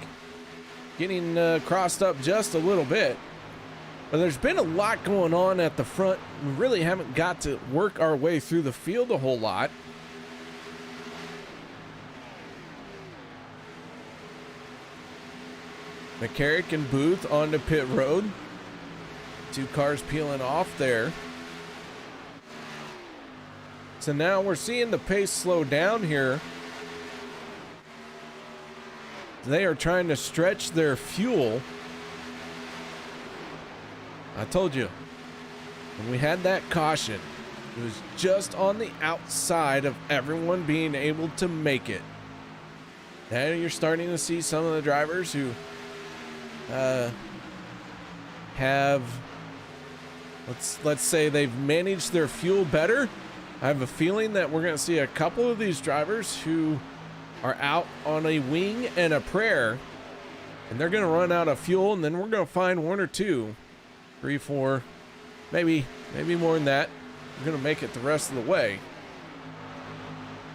B: getting crossed up just a little bit. But there's been a lot going on at the front. We really haven't got to work our way through the field a whole lot. McCarrick and Booth onto pit road. 2 cars peeling off there. So now we're seeing the pace slow down here. They are trying to stretch their fuel. I told you, when we had that caution, it was just on the outside of everyone being able to make it. Now you're starting to see some of the drivers who have, let's say they've managed their fuel better. I have a feeling that we're going to see a couple of these drivers who are out on a wing and a prayer, and they're going to run out of fuel, and then we're going to find 1 or 2, 3, 4, maybe more than that. We're going to make it the rest of the way.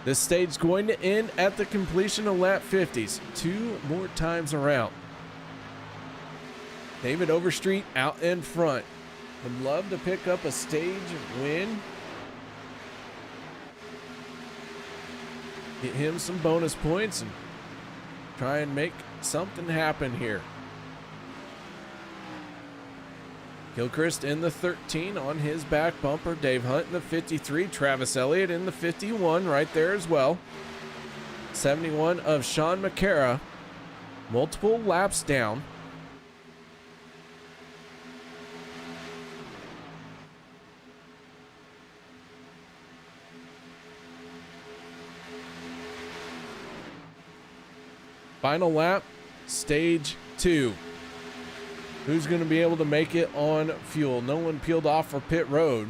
B: This stage is going to end at the completion of lap 50s, 2 more times around. David Overstreet out in front. Would love to pick up a stage win. Get him some bonus points and try and make something happen here. Gilchrist in the 13 on his back bumper. Dave Hunt in the 53. Travis Elliott in the 51 right there as well. 71 of Sean McCarra. Multiple laps down. Final lap, stage 2. Who's going to be able to make it on fuel? No one peeled off for pit road.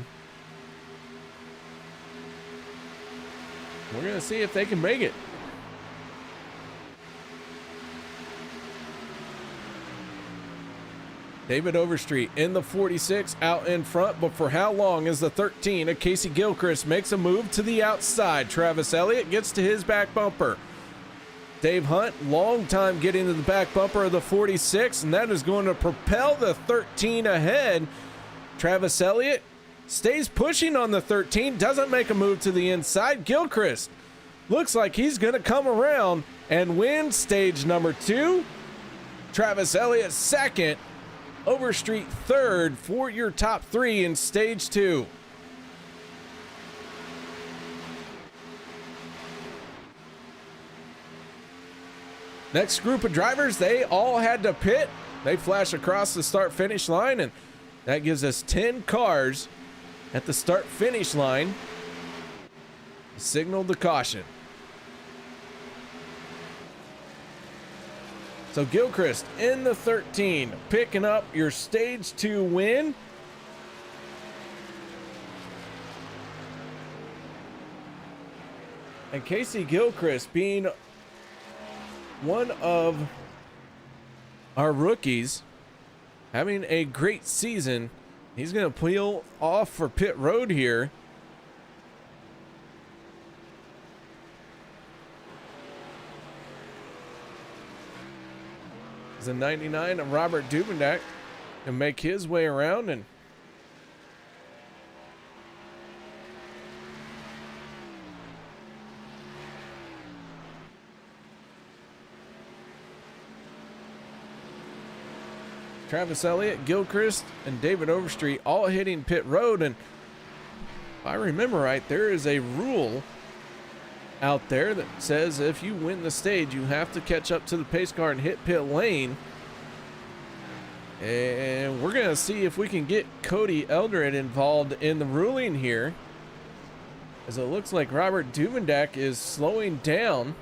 B: We're going to see if they can make it. David Overstreet in the 46 out in front, but for how long is the 13 of Casey Gilchrist makes a move to the outside. Travis Elliott gets to his back bumper. Dave Hunt, long time getting to the back bumper of the 46, and that is going to propel the 13 ahead. Travis Elliott stays pushing on the 13, doesn't make a move to the inside. Gilchrist looks like he's going to come around and win stage number 2. Travis Elliott second. Overstreet third for your top 3 in stage 2. Next group of drivers, they all had to pit. They flash across the start finish line, and that gives us 10 cars at the start finish line. Signaled the caution. So Gilchrist in the 13, picking up your stage 2 win. And Casey Gilchrist, being one of our rookies, having a great season, he's going to peel off for pit road here. The 99 of Robert Dubendak can make his way around, and Travis Elliott, Gilchrist, and David Overstreet all hitting pit road. And if I remember right, there is a rule out there that says if you win the stage, you have to catch up to the pace car and hit pit lane. And we're going to see if we can get Cody Eldred involved in the ruling here, as it looks like Robert Dubendak is slowing down.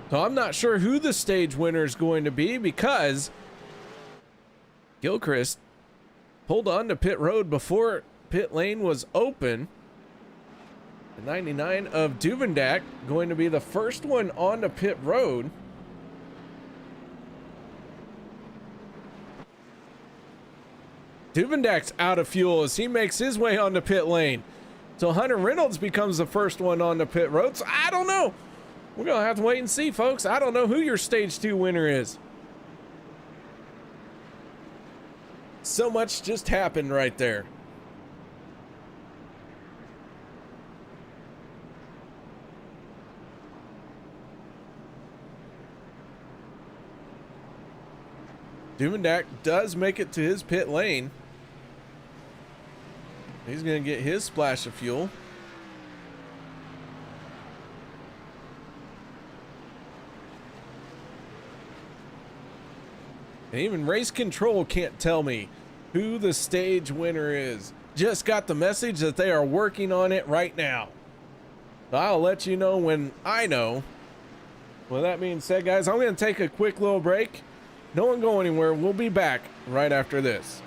B: So I'm not sure who the stage winner is going to be, because Gilchrist pulled on to pit road before pit lane was open. The 99 of Dubendak going to be the first one on to pit road. Dubendak's out of fuel as he makes his way onto pit lane. So Hunter Reynolds becomes the first one on the pit road. So I don't know. We're going to have to wait and see, folks. I don't know who your stage 2 winner is. So much just happened right there. Dubendak does make it to his pit lane. He's going to get his splash of fuel. And even race control can't tell me who the stage winner is. Just got the message that they are working on it right now. So I'll let you know when I know. With that being said, guys, I'm going to take a quick little break. Don't go anywhere. We'll be back right after this.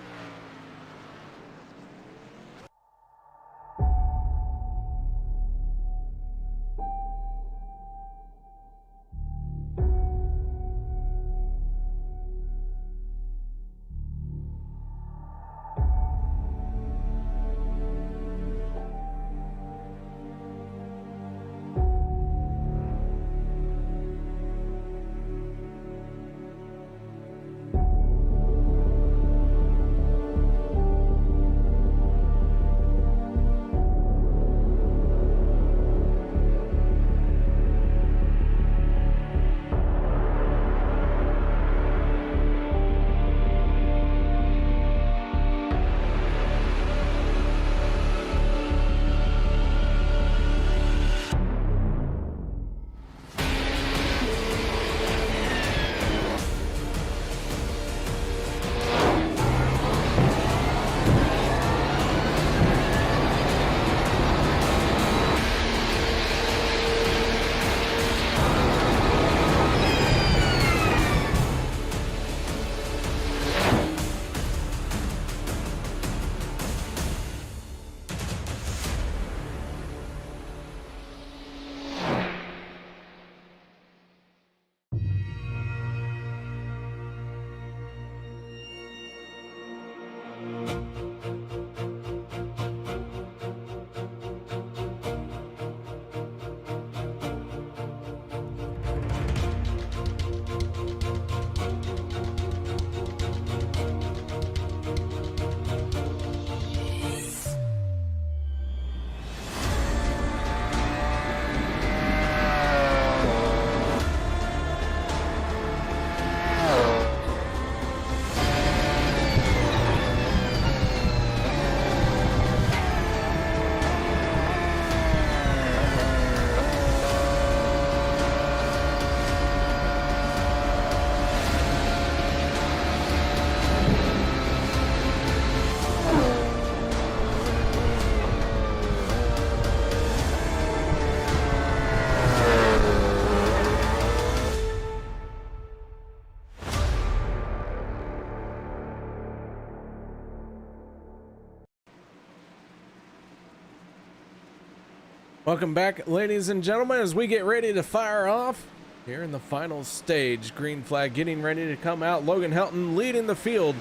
B: Welcome back, ladies and gentlemen, as we get ready to fire off here in the final stage. Green flag getting ready to come out. Logan Helton leading the field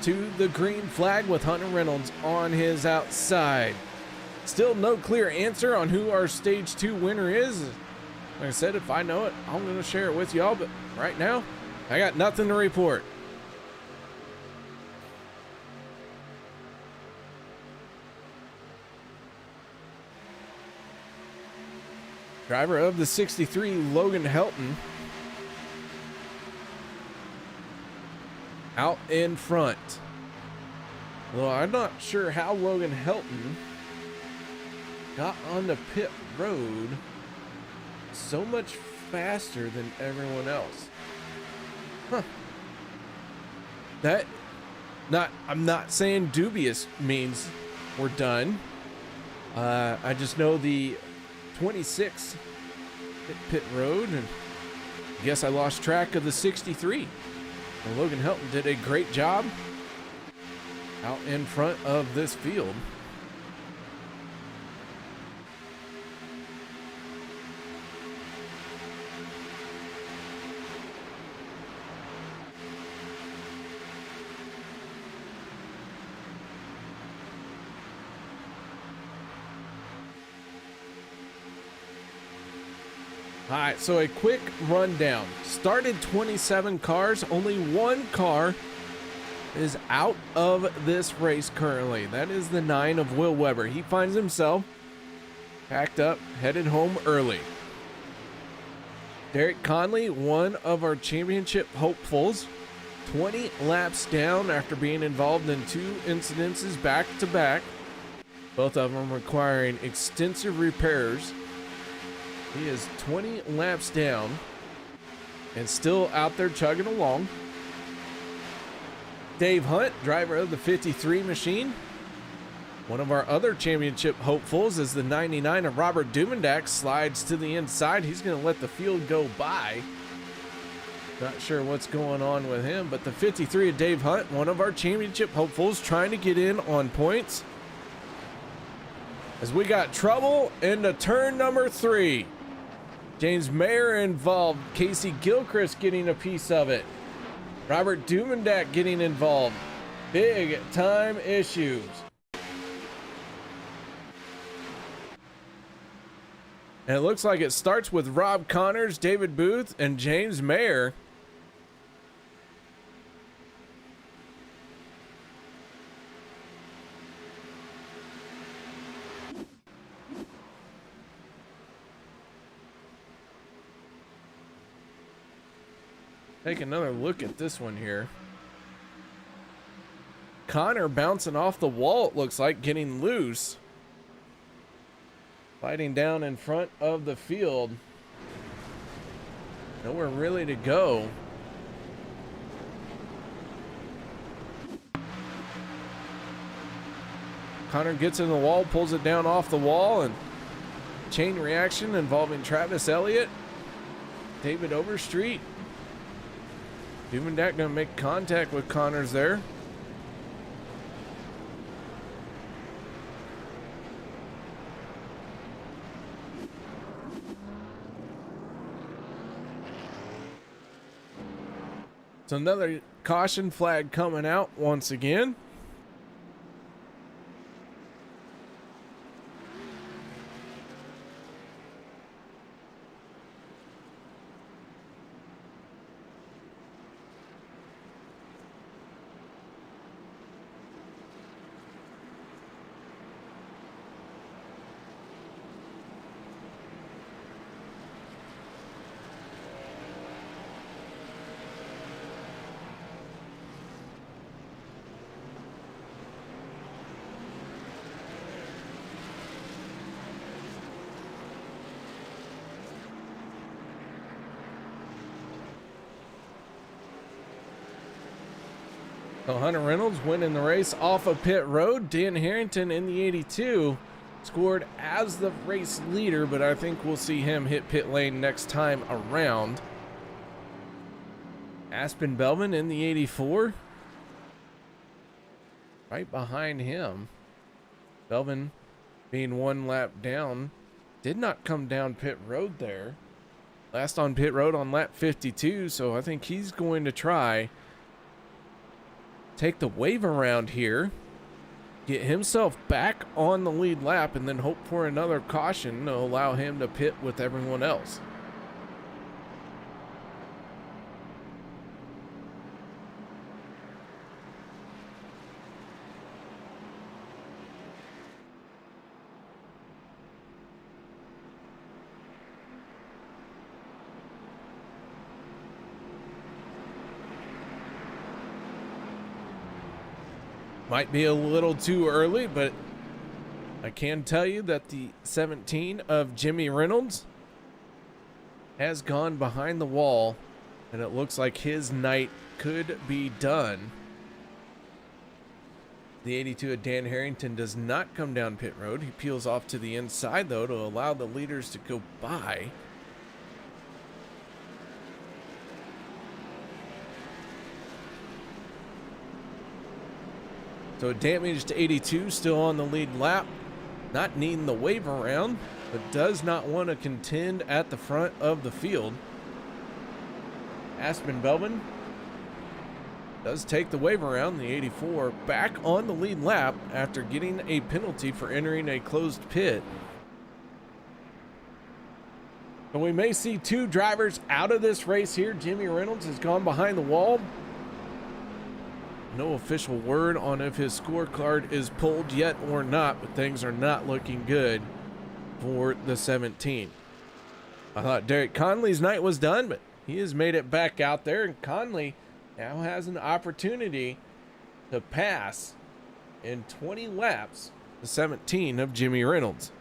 B: to the green flag with Hunter Reynolds on his outside. Still no clear answer on who our stage 2 winner is. Like I said, if I know it, I'm going to share it with y'all, but right now, I got nothing to report. Driver of the 63, Logan Helton, out in front. Well, I'm not sure how Logan Helton got on the pit road so much faster than everyone else. Huh. I'm not saying dubious means we're done. I just know the 26 pit road, and I guess I lost track of the 63. And Logan Helton did a great job out in front of this field. All right, so a quick rundown. Started 27 cars, only one car is out of this race currently. That is the 9 of Will Weber. He finds himself packed up, headed home early. Derek Conley, one of our championship hopefuls, 20 laps down after being involved in 2 incidences back to back, both of them requiring extensive repairs. He is 20 laps down and still out there chugging along. Dave Hunt, driver of the 53 machine, one of our other championship hopefuls, is the 99 of Robert Dumendak, slides to the inside. He's going to let the field go by. Not sure what's going on with him, but the 53 of Dave Hunt, one of our championship hopefuls, trying to get in on points. As we got trouble into turn number 3. James Mayer involved, Casey Gilchrist getting a piece of it. Robert Dumendak getting involved. Big time issues. And it looks like it starts with Rob Connors, David Booth, and James Mayer. Take another look at this one here. Connor bouncing off the wall, it looks like, getting loose. Sliding down in front of the field. Nowhere really to go. Connor gets in the wall, pulls it down off the wall, and chain reaction involving Travis Elliott, David Overstreet. Dumendak gonna make contact with Connors there. So another caution flag coming out once again. So Hunter Reynolds winning the race off of pit road. Dan Harrington in the 82 scored as the race leader, but I think we'll see him hit pit lane next time around. Aspen Belvin in the 84. Right behind him. Belvin being 1 lap down did not come down pit road there. Last on pit road on lap 52, so I think he's going to try take the wave around here, get himself back on the lead lap, and then hope for another caution to allow him to pit with everyone else. Might be a little too early, but I can tell you that the 17 of Jimmy Reynolds has gone behind the wall, and it looks like his night could be done. The 82 of Dan Harrington does not come down pit road. He peels off to the inside, though, to allow the leaders to go by. So damaged 82 still on the lead lap, not needing the wave around, but does not want to contend at the front of the field. Aspen Belbin does take the wave around, the 84 back on the lead lap after getting a penalty for entering a closed pit. And we may see two drivers out of this race here. Jimmy Reynolds has gone behind the wall. No official word on if his scorecard is pulled yet or not, but things are not looking good for the 17. I thought Derek Conley's night was done, but he has made it back out there, and Conley now has an opportunity to pass in 20 laps the 17 of Jimmy Reynolds.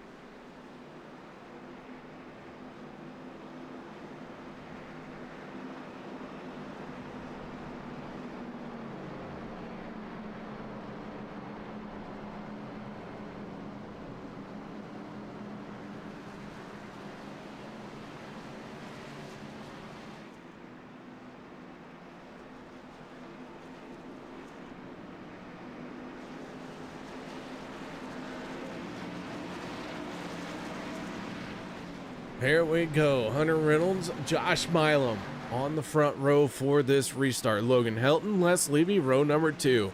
B: Here we go. Hunter Reynolds, Josh Milam on the front row for this restart. Logan Helton, Les Levy, row number 2.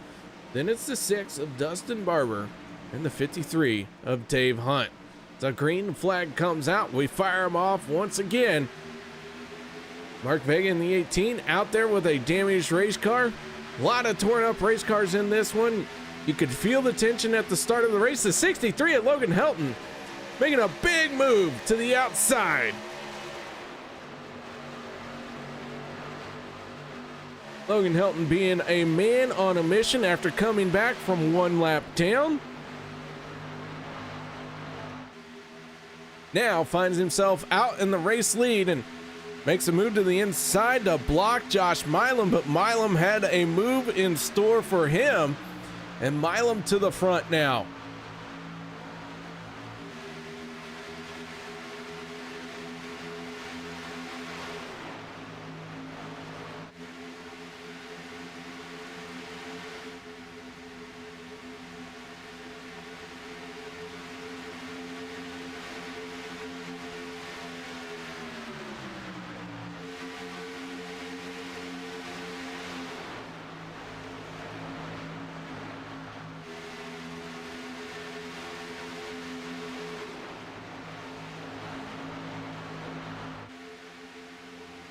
B: Then it's the 6 of Dustin Barber and the 53 of Dave Hunt. The green flag comes out. We fire him off once again. Mark Vega in the 18 out there with a damaged race car. A lot of torn up race cars in this one. You could feel the tension at the start of the race. The 63 of Logan Helton making a big move to the outside. Logan Helton being a man on a mission after coming back from one lap down. Now finds himself out in the race lead and makes a move to the inside to block Josh Milam, but Milam had a move in store for him, and Milam to the front now.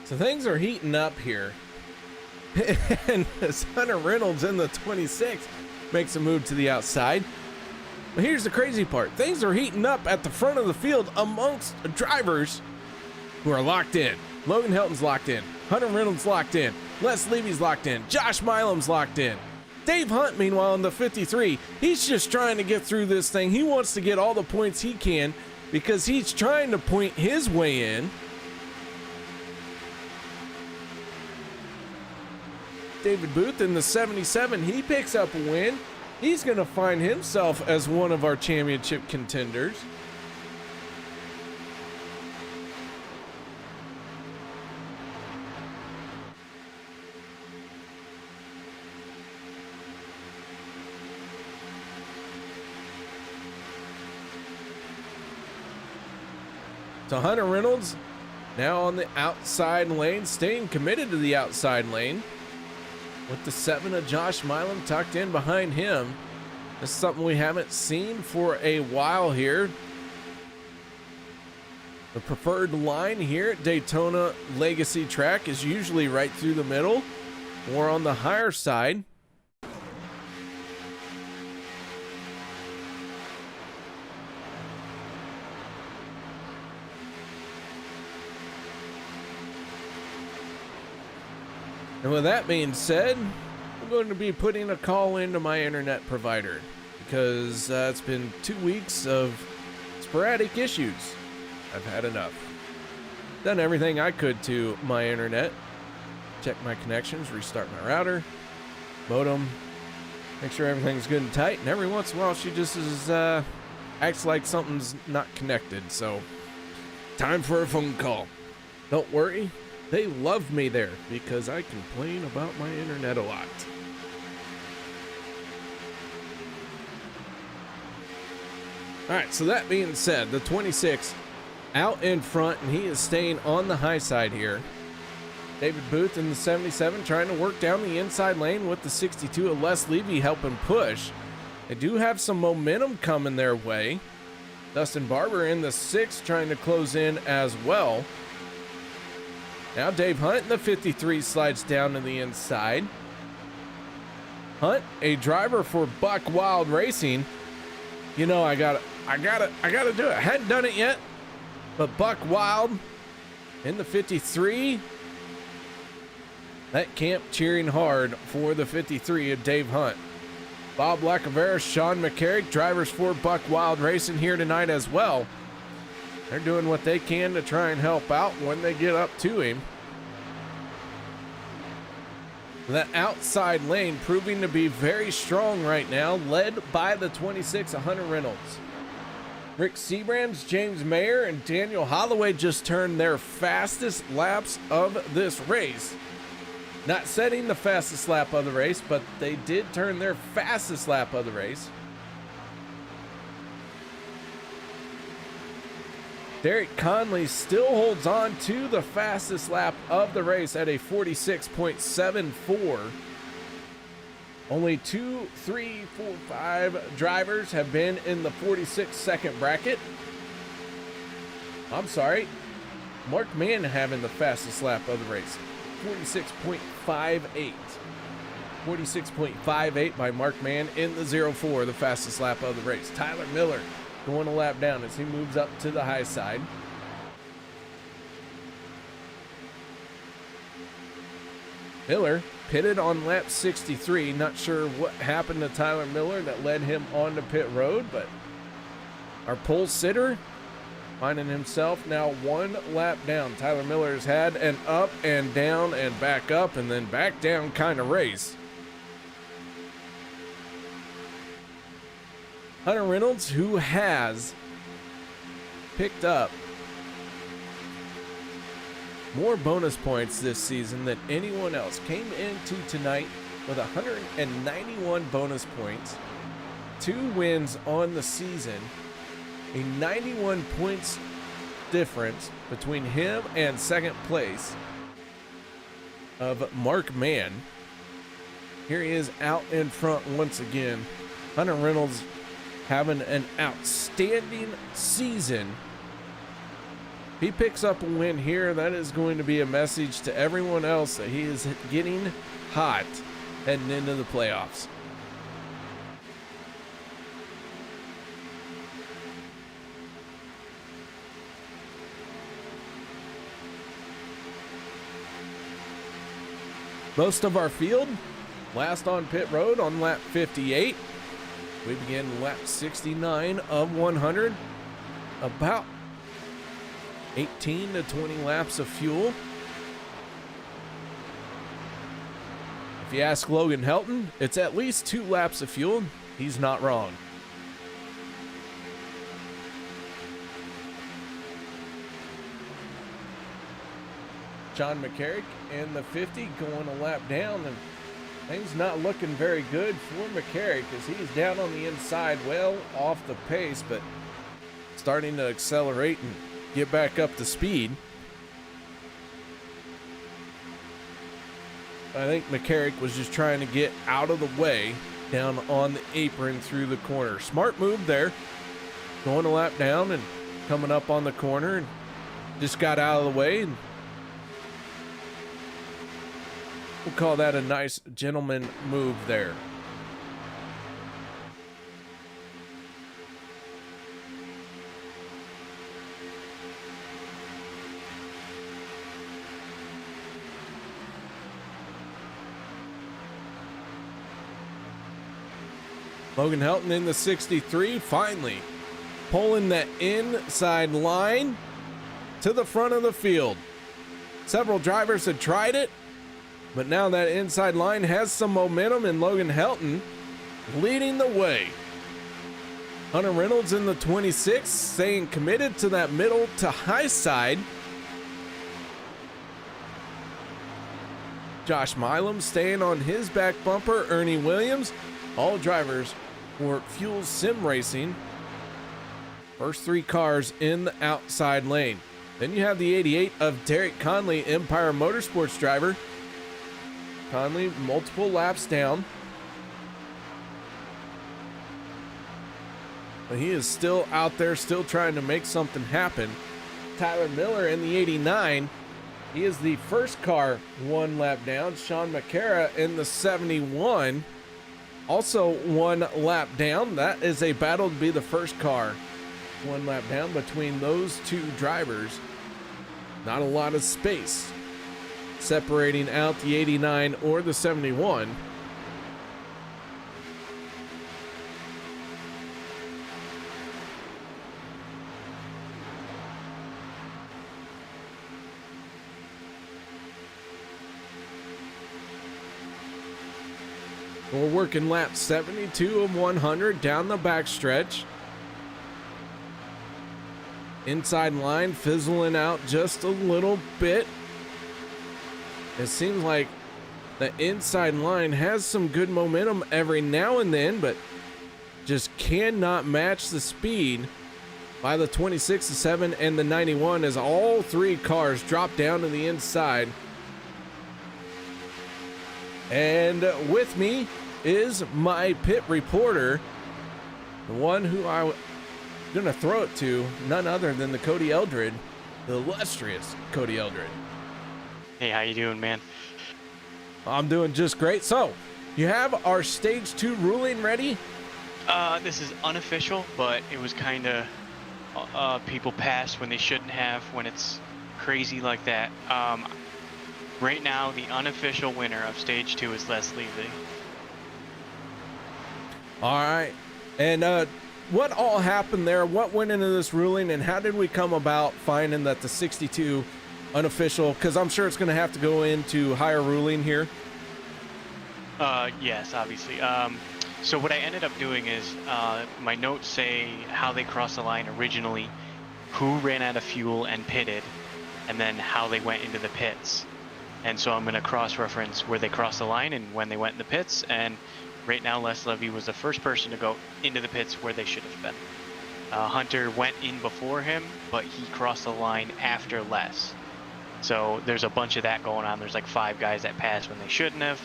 B: So things are heating up here. And as Hunter Reynolds in the 26 makes a move to the outside. But here's the crazy part. Things are heating up at the front of the field amongst drivers who are locked in. Logan Helton's locked in. Hunter Reynolds locked in. Les Levy's locked in. Josh Milam's locked in. Dave Hunt, meanwhile, in the 53, he's just trying to get through this thing. He wants to get all the points he can because he's trying to point his way in. David Booth in the 77, he picks up a win. He's going to find himself as one of our championship contenders. So Hunter Reynolds now on the outside lane, staying committed to the outside lane with the 7 of Josh Milam tucked in behind him. This is something we haven't seen for a while here. The preferred line here at Daytona Legacy Track is usually right through the middle or on the higher side. And with that being said, I'm going to be putting a call into my internet provider because it's been 2 weeks of sporadic issues. I've had enough. Done everything I could to my internet. Check my connections, restart my router, modem, make sure everything's good and tight. And every once in a while, she just acts like something's not connected. So, time for a phone call. Don't worry. They love me there because I complain about my internet a lot. All right, so that being said, the 26 out in front, and he is staying on the high side here. David Booth in the 77 trying to work down the inside lane with the 62 of Les Levy helping push. They do have some momentum coming their way. Dustin Barber in the 6 trying to close in as well. Now Dave Hunt in the 53 slides down to the inside. Hunt, a driver for Buck Wild Racing. You know, I gotta do it. I hadn't done it yet, but Buck Wild in the 53. That camp cheering hard for the 53 of Dave Hunt. Bob Lacavera, Sean McCarrick, drivers for Buck Wild Racing here tonight as well. They're doing what they can to try and help out when they get up to him. That outside lane proving to be very strong right now, led by the 26 of Hunter Reynolds. Rick Sebrands, James Mayer, and Daniel Holloway just turned their fastest laps of this race. Not setting the fastest lap of the race, but they did turn their fastest lap of the race. Derek Conley still holds on to the fastest lap of the race at a 46.74. Only 2, 3, 4, 5 drivers have been in the 46-second bracket. I'm sorry. Mark Mann having the fastest lap of the race. 46.58. 46.58 by Mark Mann in the 04, the fastest lap of the race. Tyler Miller going a lap down as he moves up to the high side. Miller pitted on lap 63. Not sure what happened to Tyler Miller that led him onto pit road, but our pole sitter finding himself now 1 lap down. Tyler Miller's had an up and down and back up and then back down kind of race. Hunter Reynolds, who has picked up more bonus points this season than anyone else, came into tonight with 191 bonus points, 2 wins on the season, a 91 points difference between him and second place of Mark Mann. Here he is out in front once again. Hunter Reynolds having an outstanding season. He picks up a win here. That is going to be a message to everyone else that he is getting hot heading into the playoffs. Most of our field last on pit road on lap 58. We begin lap 69 of 100. About 18 to 20 laps of fuel. If you ask Logan Helton, it's at least 2 laps of fuel. He's not wrong. John McCarrick in the 50 going a lap down, and things not looking very good for McCarrick as he's down on the inside, well off the pace, but starting to accelerate and get back up to speed. I think McCarrick was just trying to get out of the way down on the apron through the corner. Smart move there. Going a lap down and coming up on the corner and just got out of the way. And we'll call that a nice gentleman move there. Logan Helton in the 63, finally pulling that inside line to the front of the field. Several drivers had tried it, but now that inside line has some momentum, and Logan Helton leading the way. Hunter Reynolds in the 26, staying committed to that middle to high side. Josh Milam staying on his back bumper. Ernie Williams, all drivers for Fuel Sim Racing. First three cars in the outside lane. Then you have the 88 of Derek Conley, Empire Motorsports driver. Conley multiple laps down, but he is still out there, still trying to make something happen. Tyler Miller in the 89. He is the first car one lap down. Sean McCara in the 71. Also one lap down. That is a battle to be the first car one lap down between those two drivers. Not a lot of space separating out the 89 or the 71. We're working lap 72 of 100 down the backstretch. Inside line fizzling out just a little bit. It seems like the inside line has some good momentum every now and then, but just cannot match the speed by the 26, the 7, and the 91 as all three cars drop down to the inside. And with me is my pit reporter, the one who I'm going to throw it to, none other than the Cody Eldred, the illustrious Cody Eldred.
G: Hey, how you doing, man?
B: I'm doing just great. So, you have our stage 2 ruling ready?
G: This is unofficial, but it was kind of people passed when they shouldn't have when it's crazy like that. Right now, the unofficial winner of stage 2 is Les Levy.
B: All right. And what all happened there? What went into this ruling, and how did we come about finding that the 62 unofficial, because I'm sure it's going to have to go into higher ruling here?
G: Yes, obviously. So what I ended up doing is my notes say how they crossed the line originally, who ran out of fuel and pitted, and then how they went into the pits. And so I'm going to cross-reference where they crossed the line and when they went in the pits. And right now, Les Levy was the first person to go into the pits where they should have been. Hunter went in before him, but he crossed the line after Les. So there's a bunch of that going on. There's like 5 guys that passed when they shouldn't have.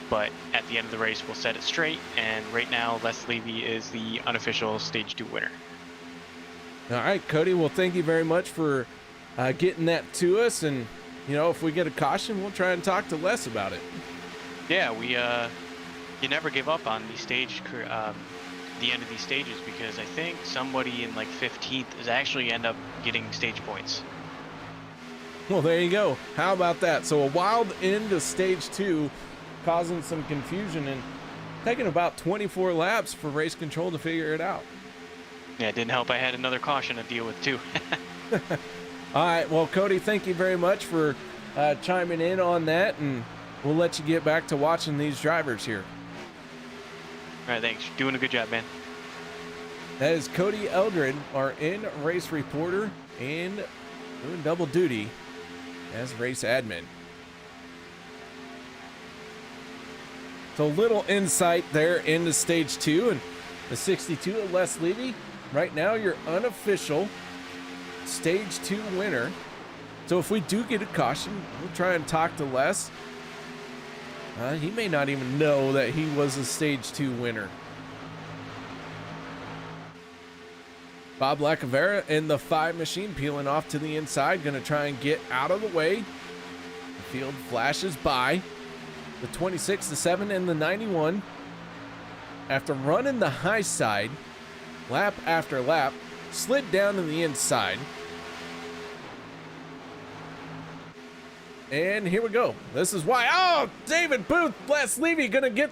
G: But at the end of the race, we'll set it straight. And right now, Les Levy is the unofficial Stage 2 winner.
B: All right, Cody. Well, thank you very much for getting that to us. And, you know, if we get a caution, we'll try and talk to Les about it.
G: Yeah, you never give up on the end of these stages, because I think somebody in like 15th is actually end up getting stage points.
B: Well, there you go. How about that? So a wild end to stage 2, causing some confusion and taking about 24 laps for race control to figure it out.
G: Yeah, it didn't help. I had another caution to deal with too.
B: All right. Well, Cody, thank you very much for chiming in on that, and we'll let you get back to watching these drivers here.
G: All right, thanks. You're doing a good job, man.
B: That is Cody Eldred, our in-race reporter, and doing double duty as race admin. So little insight there into stage 2, and the 62 of Les Levy, right now your unofficial stage 2 winner. So if we do get a caution, we'll try and talk to Les. He may not even know that he was a stage 2 winner. Bob Lacavera in the 5 machine peeling off to the inside, gonna try and get out of the way. The field flashes by. The 26, the 7, and the 91. After running the high side, lap after lap, slid down to the inside. And here we go. This is why. Oh, David Booth, Les Levy gonna get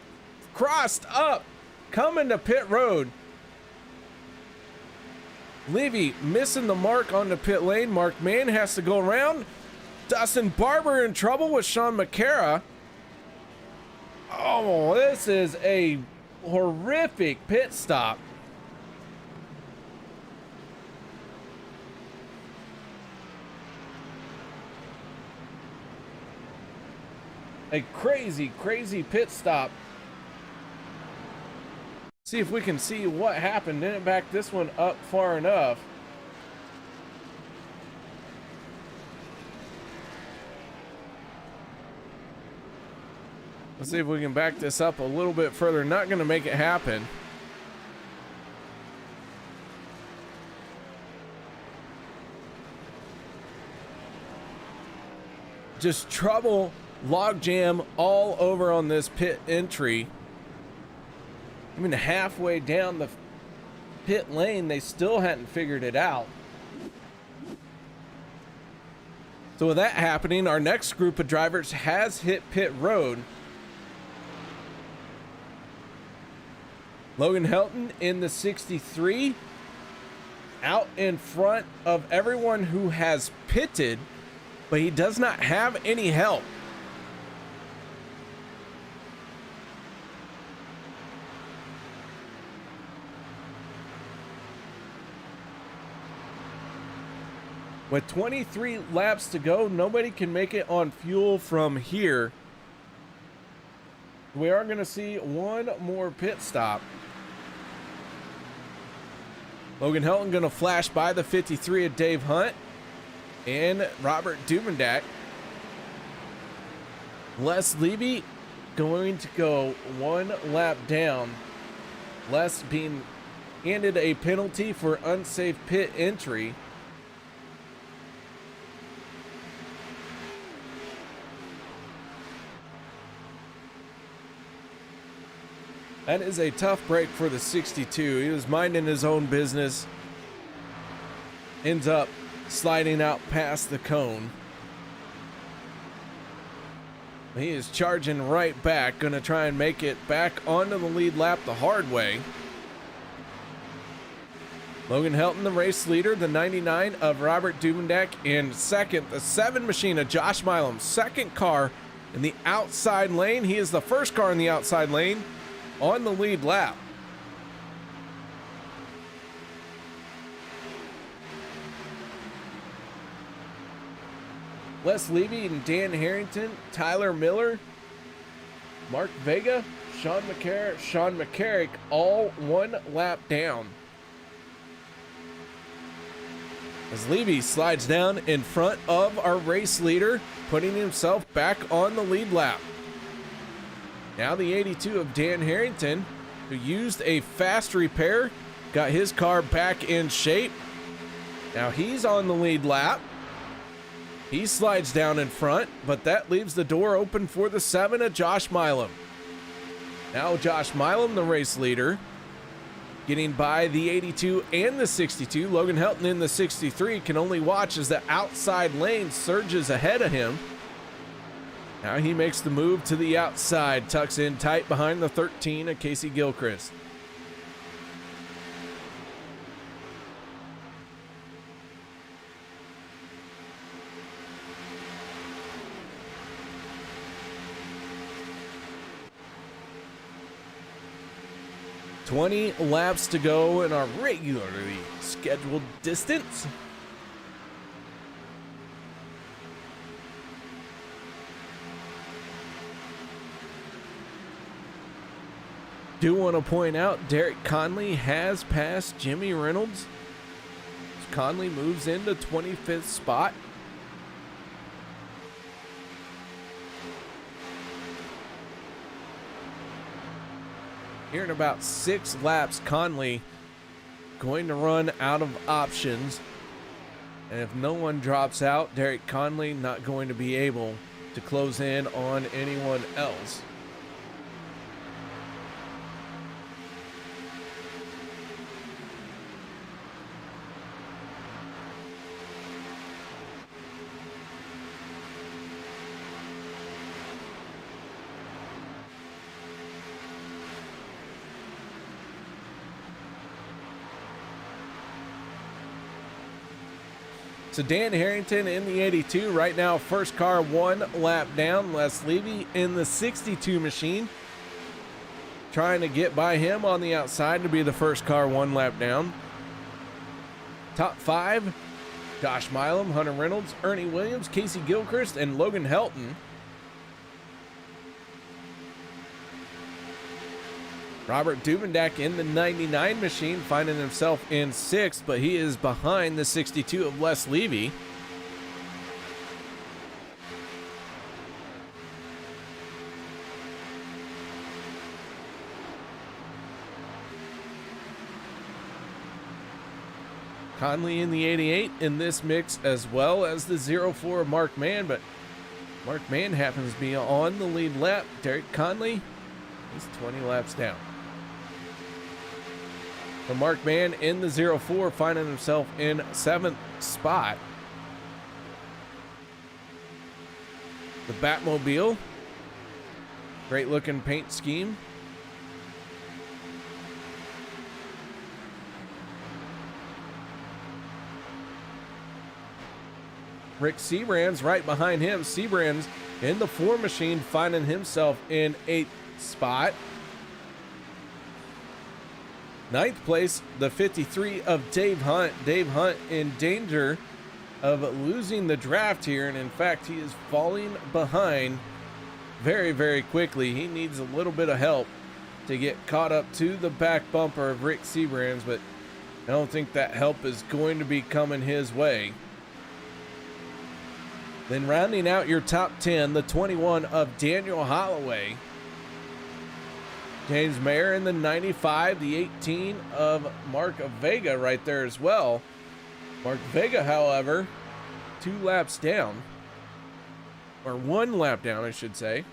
B: crossed up, coming to pit road. Levy missing the mark on the pit lane. Mark Mann has to go around. Dustin Barber in trouble with Sean McCara. Oh, this is a horrific pit stop. A crazy, crazy pit stop. See if we can see what happened. Didn't back this one up far enough. Let's see if we can back this up a little bit further. Not going to make it happen. Just trouble, logjam all over on this pit entry. I mean, halfway down the pit lane, they still hadn't figured it out. So with that happening, our next group of drivers has hit pit road. Logan Helton in the 63, out in front of everyone who has pitted, but he does not have any help. With 23 laps to go, nobody can make it on fuel from here. We are going to see one more pit stop. Logan Helton going to flash by the 53 of Dave Hunt and Robert Duvendak. Les Levy going to go one lap down. Les being handed a penalty for unsafe pit entry. That is a tough break for the 62. He was minding his own business. Ends up sliding out past the cone. He is charging right back. Going to try and make it back onto the lead lap the hard way. Logan Helton, the race leader. The 99 of Robert Duvendak in second. The 7 machine of Josh Milam. Second car in the outside lane. He is the first car in the outside lane on the lead lap. Les Levy and Dan Harrington, Tyler Miller, Mark Vega, Sean McCarrick, all one lap down. As Levy slides down in front of our race leader, putting himself back on the lead lap. Now the 82 of Dan Harrington, who used a fast repair, got his car back in shape. Now he's on the lead lap. He slides down in front, but that leaves the door open for the 7 of Josh Milam. Now Josh Milam, the race leader, getting by the 82 and the 62. Logan Helton in the 63 can only watch as the outside lane surges ahead of him. Now he makes the move to the outside, tucks in tight behind the 13 of Casey Gilchrist. $20 laps to go in our regularly scheduled distance. Do want to point out Derek Conley has passed Jimmy Reynolds' Conley moves into 25th spot. Here in about 6 laps, Conley going to run out of options. And if no one drops out, Derek Conley not going to be able to close in on anyone else. So Dan Harrington in the 82 right now, first car 1 lap down. Les Levy in the 62 machine, trying to get by him on the outside to be the first car 1 lap down. Top 5, Josh Milam, Hunter Reynolds, Ernie Williams, Casey Gilchrist, and Logan Helton. Robert Duvendak in the 99 machine, finding himself in 6th, but he is behind the 62 of Les Levy. Conley in the 88 in this mix, as well as the 04 of Mark Mann, but Mark Mann happens to be on the lead lap. Derek Conley is 20 laps down. So Mark Mann in the 04, finding himself in 7th spot. The Batmobile, great looking paint scheme. Rick Seabrands right behind him. Seabrands in the 4 machine, finding himself in 8th spot. 9th place, the 53 of Dave Hunt. Dave Hunt in danger of losing the draft here, and in fact, he is falling behind very, very quickly. He needs a little bit of help to get caught up to the back bumper of Rick Seabrands, but I don't think that help is going to be coming his way. Then rounding out your top 10, the 21 of Daniel Holloway. James Mayer in the 95, the 18 of Mark Vega right there as well. Mark Vega, however, 2 laps down, or 1 lap down, I should say.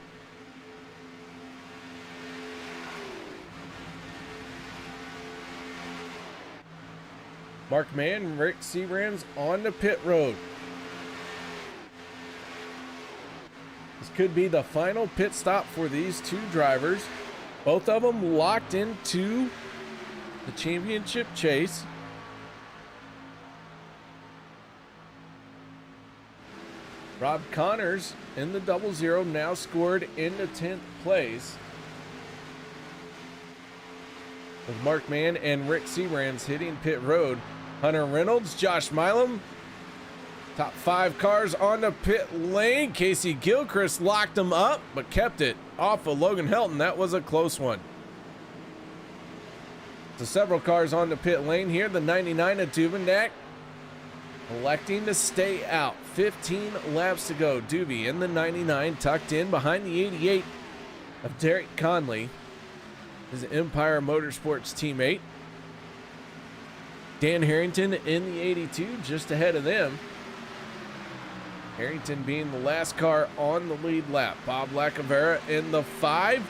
B: Mark Mann and Rick Seabrands on the pit road. This could be the final pit stop for these 2 drivers. Both of them locked into the championship chase. Rob Connors in the 00 now scored into 10th place, with Mark Mann and Rick Seabrands hitting pit road. Hunter Reynolds, Josh Milam, top 5 cars on the pit lane. Casey Gilchrist locked them up, but kept it off of Logan Helton. That was a close one. So several cars on the pit lane here. The 99 of Duvendak electing to stay out. 15 laps to go. Doobie in the 99, tucked in behind the 88 of Derek Conley, his Empire Motorsports teammate. Dan Harrington in the 82, just ahead of them. Harrington being the last car on the lead lap. Bob Lacavera in the 5.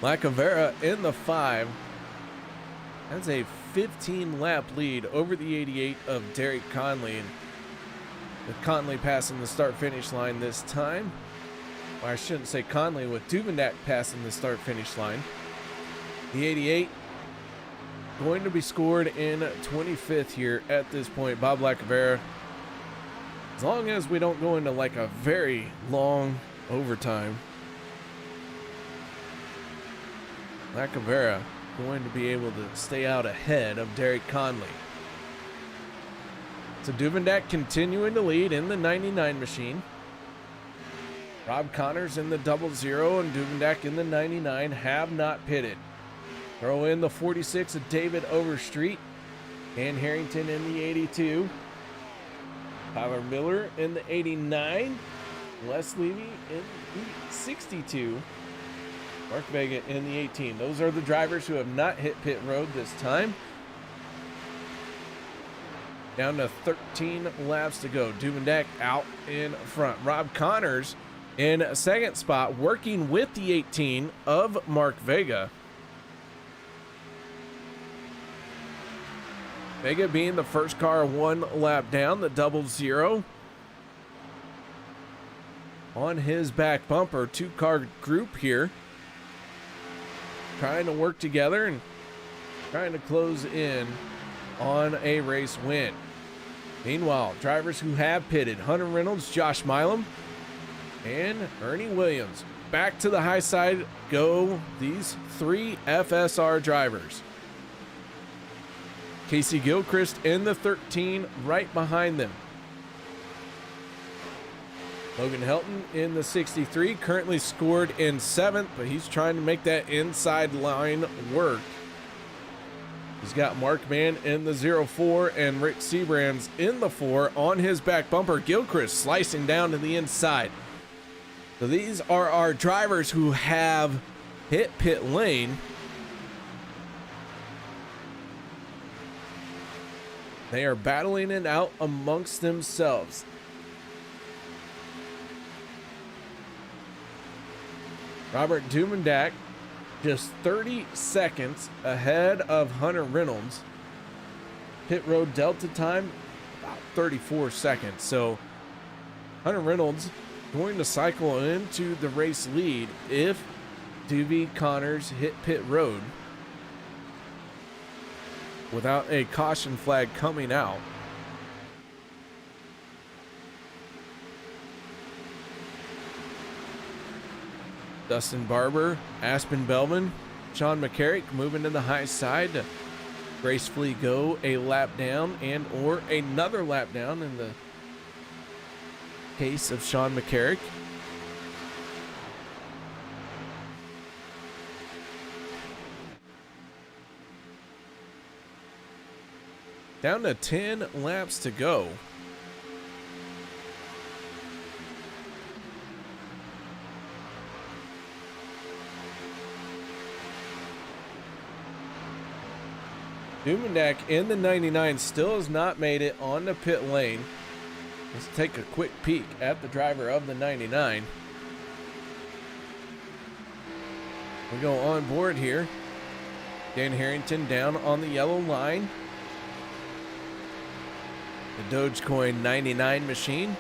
B: Lacavera in the 5. That's a 15 lap lead over the 88 of Derek Conley. And with Conley passing the start finish line this time. Or I shouldn't say Conley, with Duvendak passing the start finish line. The 88 going to be scored in 25th here at this point. Bob Lacavera, as long as we don't go into like a very long overtime, Lacavera going to be able to stay out ahead of Derek Conley. So Duvendak continuing to lead in the 99 machine. Rob Connors in the 00 and Duvendak in the 99 have not pitted. Throw in the 46 of David Overstreet. Dan Harrington in the 82. Tyler Miller in the 89. Les Levy in the 62. Mark Vega in the 18. Those are the drivers who have not hit pit road this time. Down to 13 laps to go. Duvendak out in front. Rob Connors in second spot, working with the 18 of Mark Vega. Vega being the first car 1 lap down, the 00. On his back bumper, 2-car group here. Trying to work together and trying to close in on a race win. Meanwhile, drivers who have pitted, Hunter Reynolds, Josh Milam, and Ernie Williams. Back to the high side go these 3 FSR drivers. Casey Gilchrist in the 13, right behind them. Logan Helton in the 63, currently scored in 7th, but he's trying to make that inside line work. He's got Mark Mann in the 04 and Rick Seabrands in the 4 on his back bumper. Gilchrist slicing down to the inside. So these are our drivers who have hit pit lane. They are battling it out amongst themselves. Robert Duvendak just 30 seconds ahead of Hunter Reynolds. Pit road delta time about 34 seconds. So Hunter Reynolds going to cycle into the race lead if Duvey Connors hit pit road without a caution flag coming out. Dustin Barber, Aspen Bellman, Sean McCarrick moving to the high side to gracefully go a lap down and or another lap down in the case of Sean McCarrick. Down to 10 laps to go. Duvendak in the 99 still has not made it on the pit lane. Let's take a quick peek at the driver of the 99. We go on board here. Dan Harrington down on the yellow line. The Dogecoin 99 machine.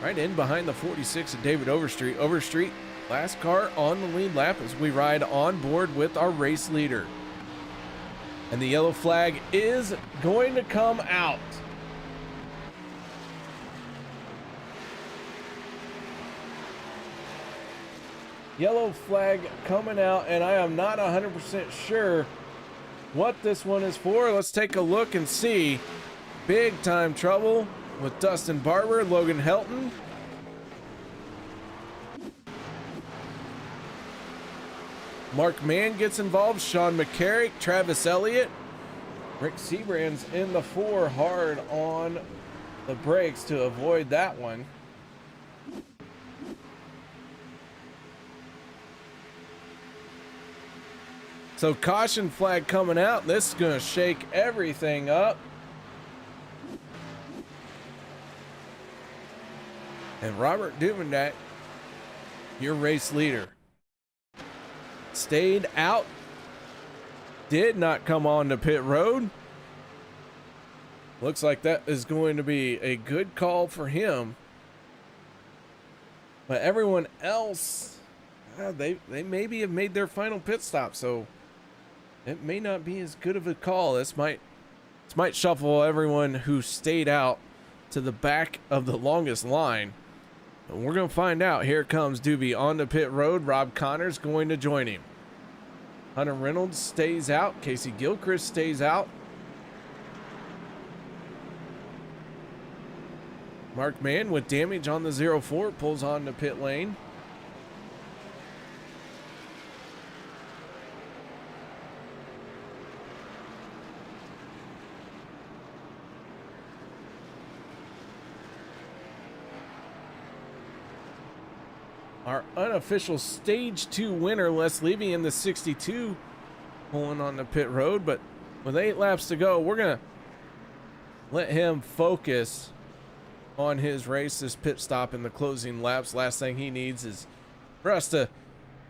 B: Right in behind the 46 of David Overstreet. Overstreet, last car on the lead lap as we ride on board with our race leader. And the yellow flag is going to come out. Yellow flag coming out, and I am not 100% sure what this one is for. Let's take a look and see. Big time trouble with Dustin Barber, Logan Helton. Mark Mann gets involved, Sean McCarrick, Travis Elliott. Rick Seabrands in the 4 hard on the brakes to avoid that one. So caution flag coming out. This is going to shake everything up. And Robert Duvendak, your race leader, stayed out, did not come on to pit road. Looks like that is going to be a good call for him. But everyone else, they maybe have made their final pit stop, so it may not be as good of a call. This might shuffle everyone who stayed out to the back of the longest line. And we're going to find out. Here comes Doobie on the pit road. Rob Connors going to join him. Hunter Reynolds stays out. Casey Gilchrist stays out. Mark Mann with damage on the 04 pulls on to pit lane. Our unofficial stage 2 winner, Les Levy in the 62, pulling on the pit road. But with 8 laps to go, we're going to let him focus on his race, this pit stop in the closing laps. Last thing he needs is for us to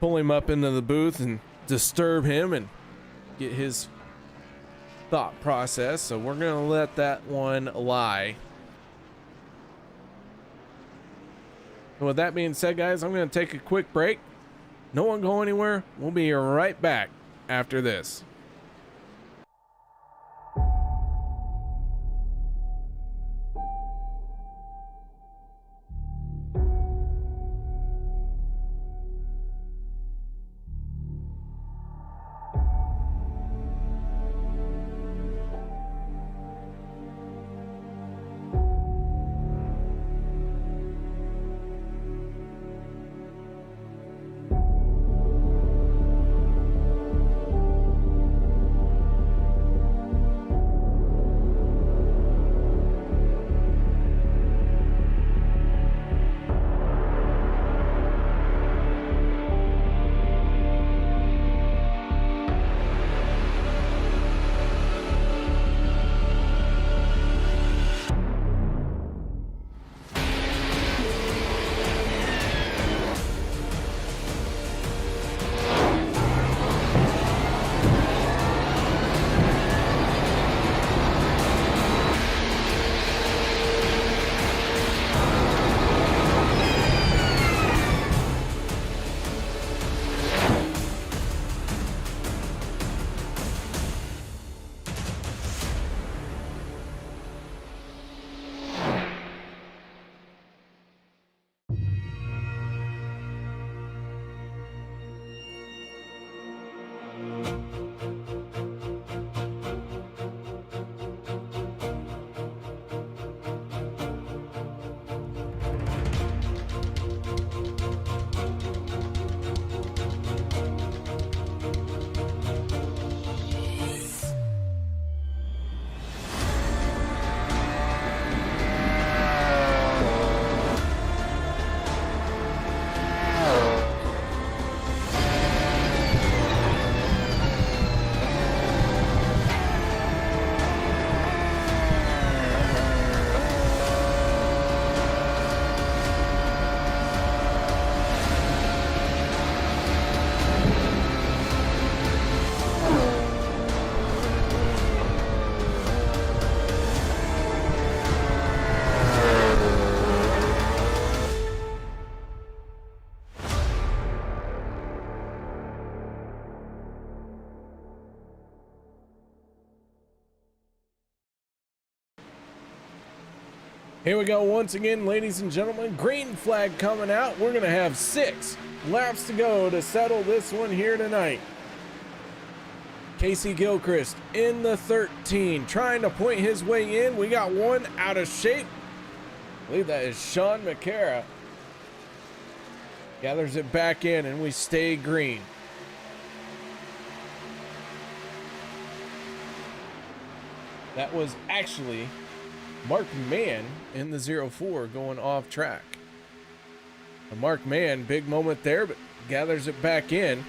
B: pull him up into the booth and disturb him and get his thought process. So we're going to let that one lie. With that being said, guys, I'm going to take a quick break. No one go anywhere. We'll be right back after this. Here we go once again, ladies and gentlemen. Green flag coming out. We're going to have 6 laps to go to settle this one here tonight. Casey Gilchrist in the 13, trying to point his way in. We got one out of shape. I believe that is Sean McCara. Gathers it back in, and we stay green. That was actually Mark Mann in the 04 going off track. Mark Mann, big moment there, but gathers it back in.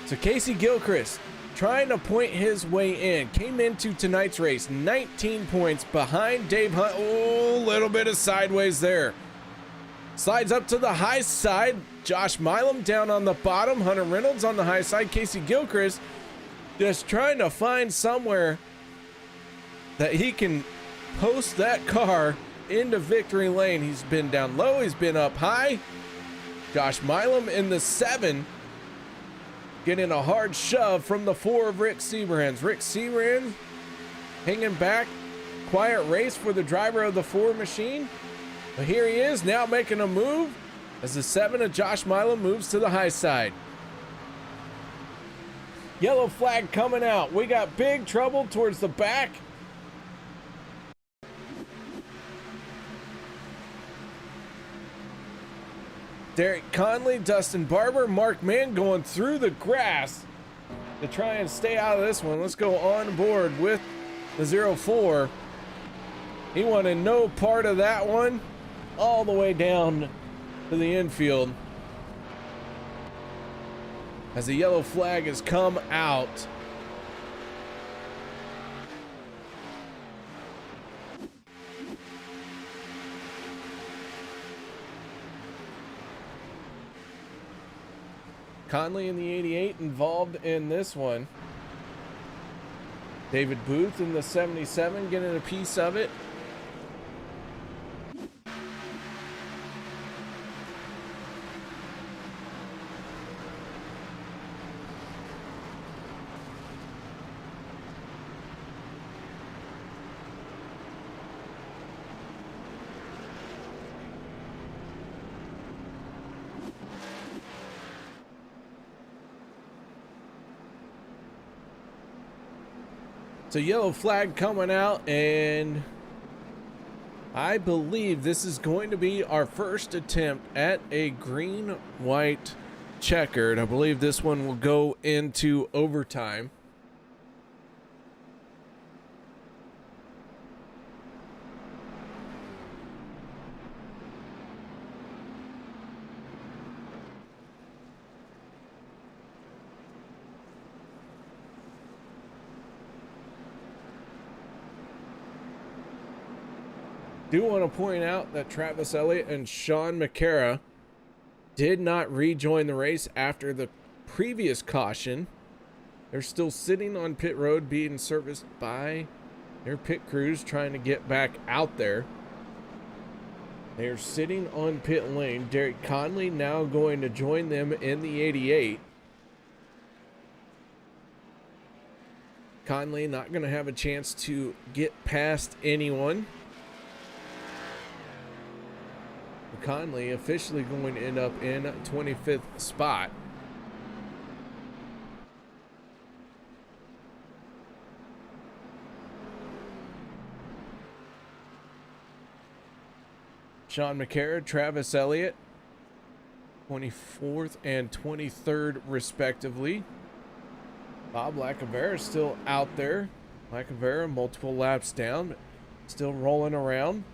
B: So Casey Gilchrist trying to point his way in. Came into tonight's race 19 points behind Dave Hunt. Oh, a little bit of sideways there. Slides up to the high side. Josh Milam down on the bottom. Hunter Reynolds on the high side. Casey Gilchrist just trying to find somewhere that he can post that car into victory lane. He's been down low, he's been up high. Josh Milam in the 7 getting a hard shove from the 4 of Rick Seabrand. Rick Seabrand hanging back. Quiet race for the driver of the 4 machine. But here he is now making a move as the 7 of Josh Milam moves to the high side. Yellow flag coming out. We got big trouble towards the back. Derek Conley, Dustin Barber, Mark Mann going through the grass to try and stay out of this one. Let's go on board with the 04. He wanted no part of that one, all the way down to the infield as the yellow flag has come out. Conley in the 88 involved in this one. David Booth in the 77 getting a piece of it. So yellow flag coming out, and I believe this is going to be our first attempt at a green-white checkered. I believe this one will go into overtime. Do want to point out that Travis Elliott and Sean McCara did not rejoin the race after the previous caution. They're still sitting on pit road being serviced by their pit crews trying to get back out there. They are sitting on pit lane. Derek Conley now going to join them in the 88. Conley not going to have a chance to get past anyone. Conley officially going to end up in 25th spot. Sean McCara, Travis Elliott, 24th and 23rd respectively. Bob Lacavera still out there. Lacavera multiple laps down, still rolling around.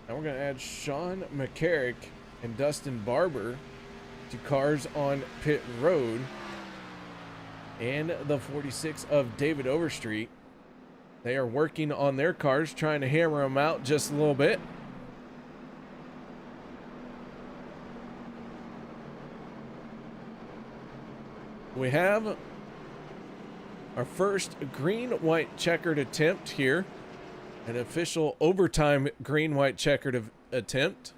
B: Now we're going to add Sean McCarrick and Dustin Barber to cars on pit road and the 46 of David Overstreet. They are working on their cars, trying to hammer them out just a little bit. We have our first green-white checkered attempt here. An official overtime green-white checkered attempt.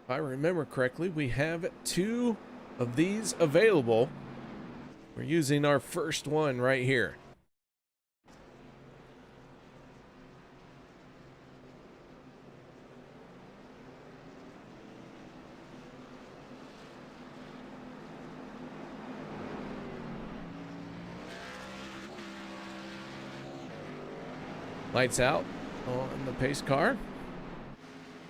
B: If I remember correctly, we have 2 of these available. We're using our first one right here. Lights out on the pace car.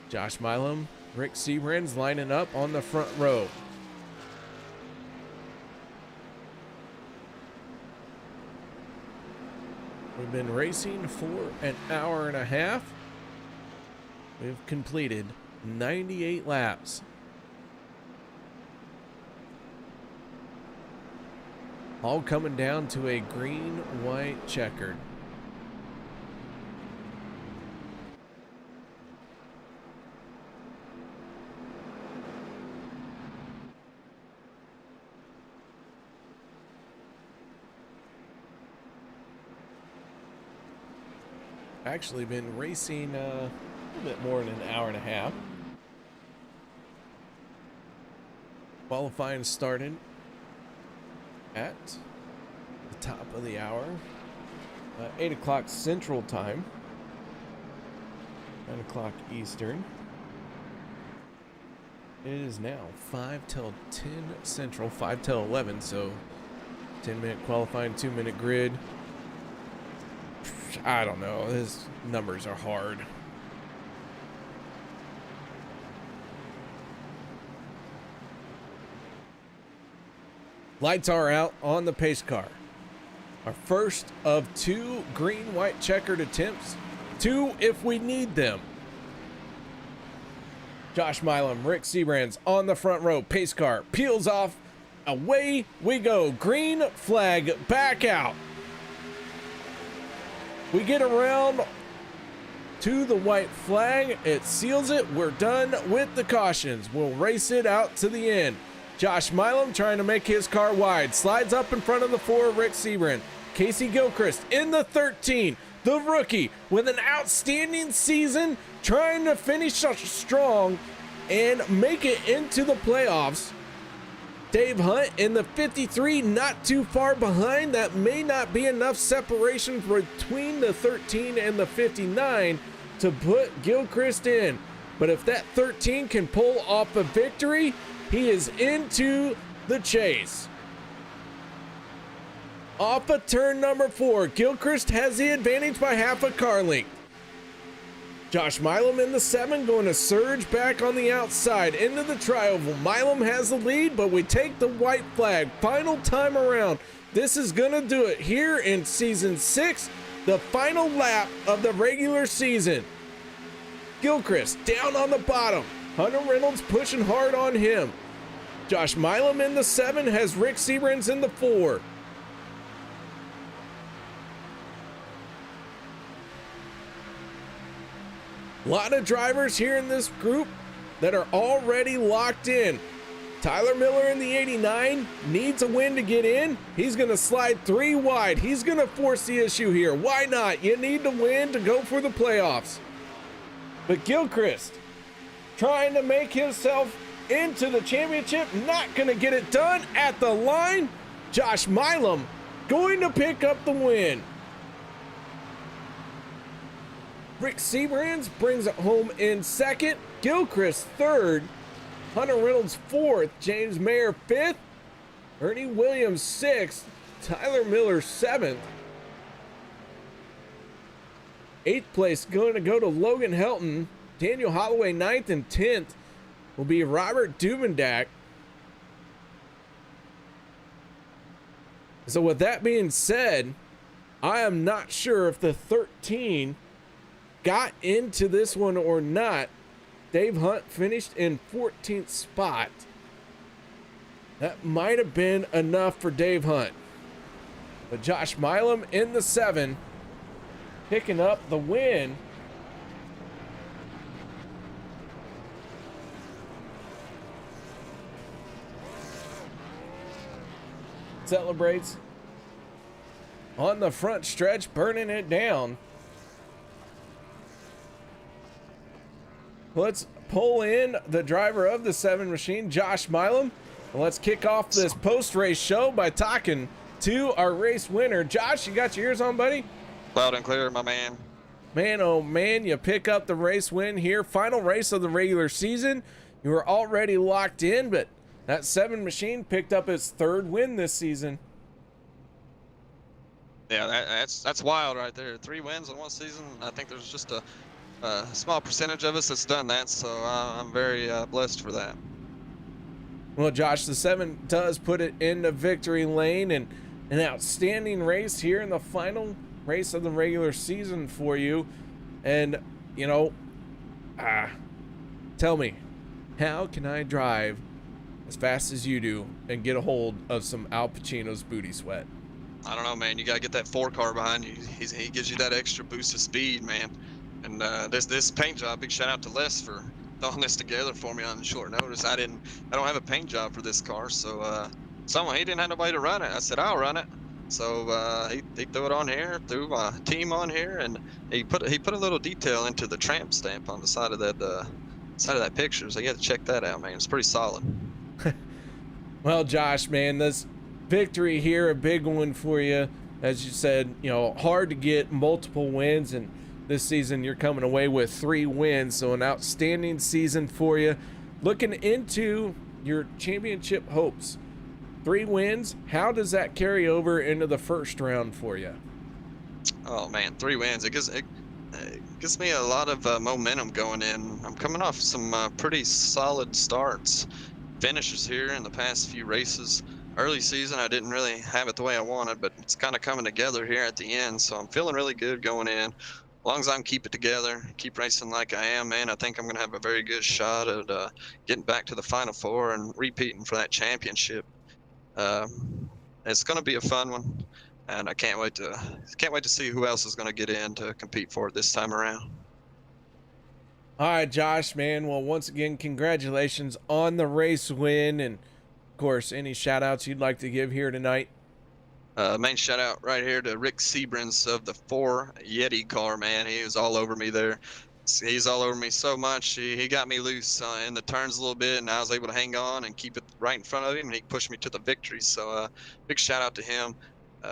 B: Josh Milam, Rick Seabrand's lining up on the front row. We've been racing for an hour and a half. We've completed 98 laps. All coming down to a green-white checkered. Actually been racing a little bit more than an hour and a half. Qualifying started at the top of the hour, 8 o'clock Central Time, 9 o'clock Eastern. It is now 5 till 10 Central, 5 till 11, so 10-minute qualifying, 2-minute grid. I don't know. His numbers are hard. Lights are out on the pace car. Our first of 2 green-white checkered attempts. 2 if we need them. Josh Milam, Rick Seabrands on the front row. Pace car peels off. Away we go. Green flag back out. We get around to the white flag. It seals it. We're done with the cautions. We'll race it out to the end. Josh Milam trying to make his car wide. Slides up in front of the 4, Rick Seabrand. Casey Gilchrist in the 13. The rookie with an outstanding season, trying to finish strong and make it into the playoffs. Dave Hunt in the 53, not too far behind. That may not be enough separation between the 13 and the 59 to put Gilchrist in. But if that 13 can pull off a victory, he is into the chase. Off of turn number 4, Gilchrist has the advantage by half a car length. Josh Milam in the 7 going to surge back on the outside into the trioval. Milam has the lead, but we take the white flag. Final time around. This is going to do it here in season 6, the final lap of the regular season. Gilchrist down on the bottom. Hunter Reynolds pushing hard on him. Josh Milam in the 7 has Rick Seabrands in the 4. A lot of drivers here in this group that are already locked in. Tyler Miller in the 89 needs a win to get in. He's going to slide 3 wide. He's going to force the issue here. Why not? You need to win to go for the playoffs. But Gilchrist trying to make himself into the championship, not going to get it done at the line. Josh Milam going to pick up the win. Rick Seabrands brings it home in 2nd. Gilchrist 3rd. Hunter Reynolds 4th. James Mayer 5th. Ernie Williams 6th. Tyler Miller 7th. 8th place going to go to Logan Helton. Daniel Holloway 9th, and 10th will be Robert Dubendak. So with that being said, I am not sure if the 13 got into this one or not. Dave Hunt finished in 14th spot. That might have been enough for Dave Hunt. But Josh Milam in the 7, picking up the win. Celebrates on the front stretch, burning it down. Let's pull in the driver of the 7 machine, Josh Milam. Let's kick off this post-race show by talking to our race winner. Josh, you got your ears on, buddy?
F: Loud and clear, my man.
B: Man, oh man, you pick up the race win here. Final race of the regular season. You were already locked in, but that 7 machine picked up its 3rd win this season.
F: Yeah, that's wild right there. 3 wins in one season. I think there's just a small percentage of us that's done that, so I'm very blessed for that.
B: Well, Josh, the 7 does put it in the victory lane, and an outstanding race here in the final race of the regular season for you. And, you know, tell me, how can I drive as fast as you do and get a hold of some Al Pacino's booty sweat?
F: I don't know, man. You got to get that 4 car behind you. He gives you that extra boost of speed, man. And this paint job, big shout out to Les for throwing this together for me on short notice. I don't have a paint job for this car, so he didn't have nobody to run it. I said I'll run it. So he threw it on here, threw my team on here, and he put a little detail into the tramp stamp on the side of that picture. So you got to check that out, man. It's pretty solid.
B: Well, Josh, man, this victory here, a big one for you. As you said, you know, hard to get multiple wins, and this season you're coming away with 3 wins, so an outstanding season for you. Looking into your championship hopes, 3 wins, how does that carry over into the first round for you?
F: Oh man, 3 wins. It gives me a lot of momentum going in. I'm coming off some pretty solid starts. Finishes here in the past few races early season, I didn't really have it the way I wanted, but it's kind of coming together here at the end. So I'm feeling really good going in. As long as I can keep it together, keep racing like I am, man, I think I'm going to have a very good shot at getting back to the Final Four and repeating for that championship. It's going to be a fun one, and I can't wait to see who else is going to get in to compete for it this time around.
B: All right, Josh, man. Well, once again, congratulations on the race win. And, of course, any shout-outs you'd like to give here tonight?
F: Main shout out right here to Rick Seabrans of the 4 Yeti car, man. He was all over me there. He's all over me so much. He got me loose in the turns a little bit, and I was able to hang on and keep it right in front of him, and he pushed me to the victory. So big shout out to him.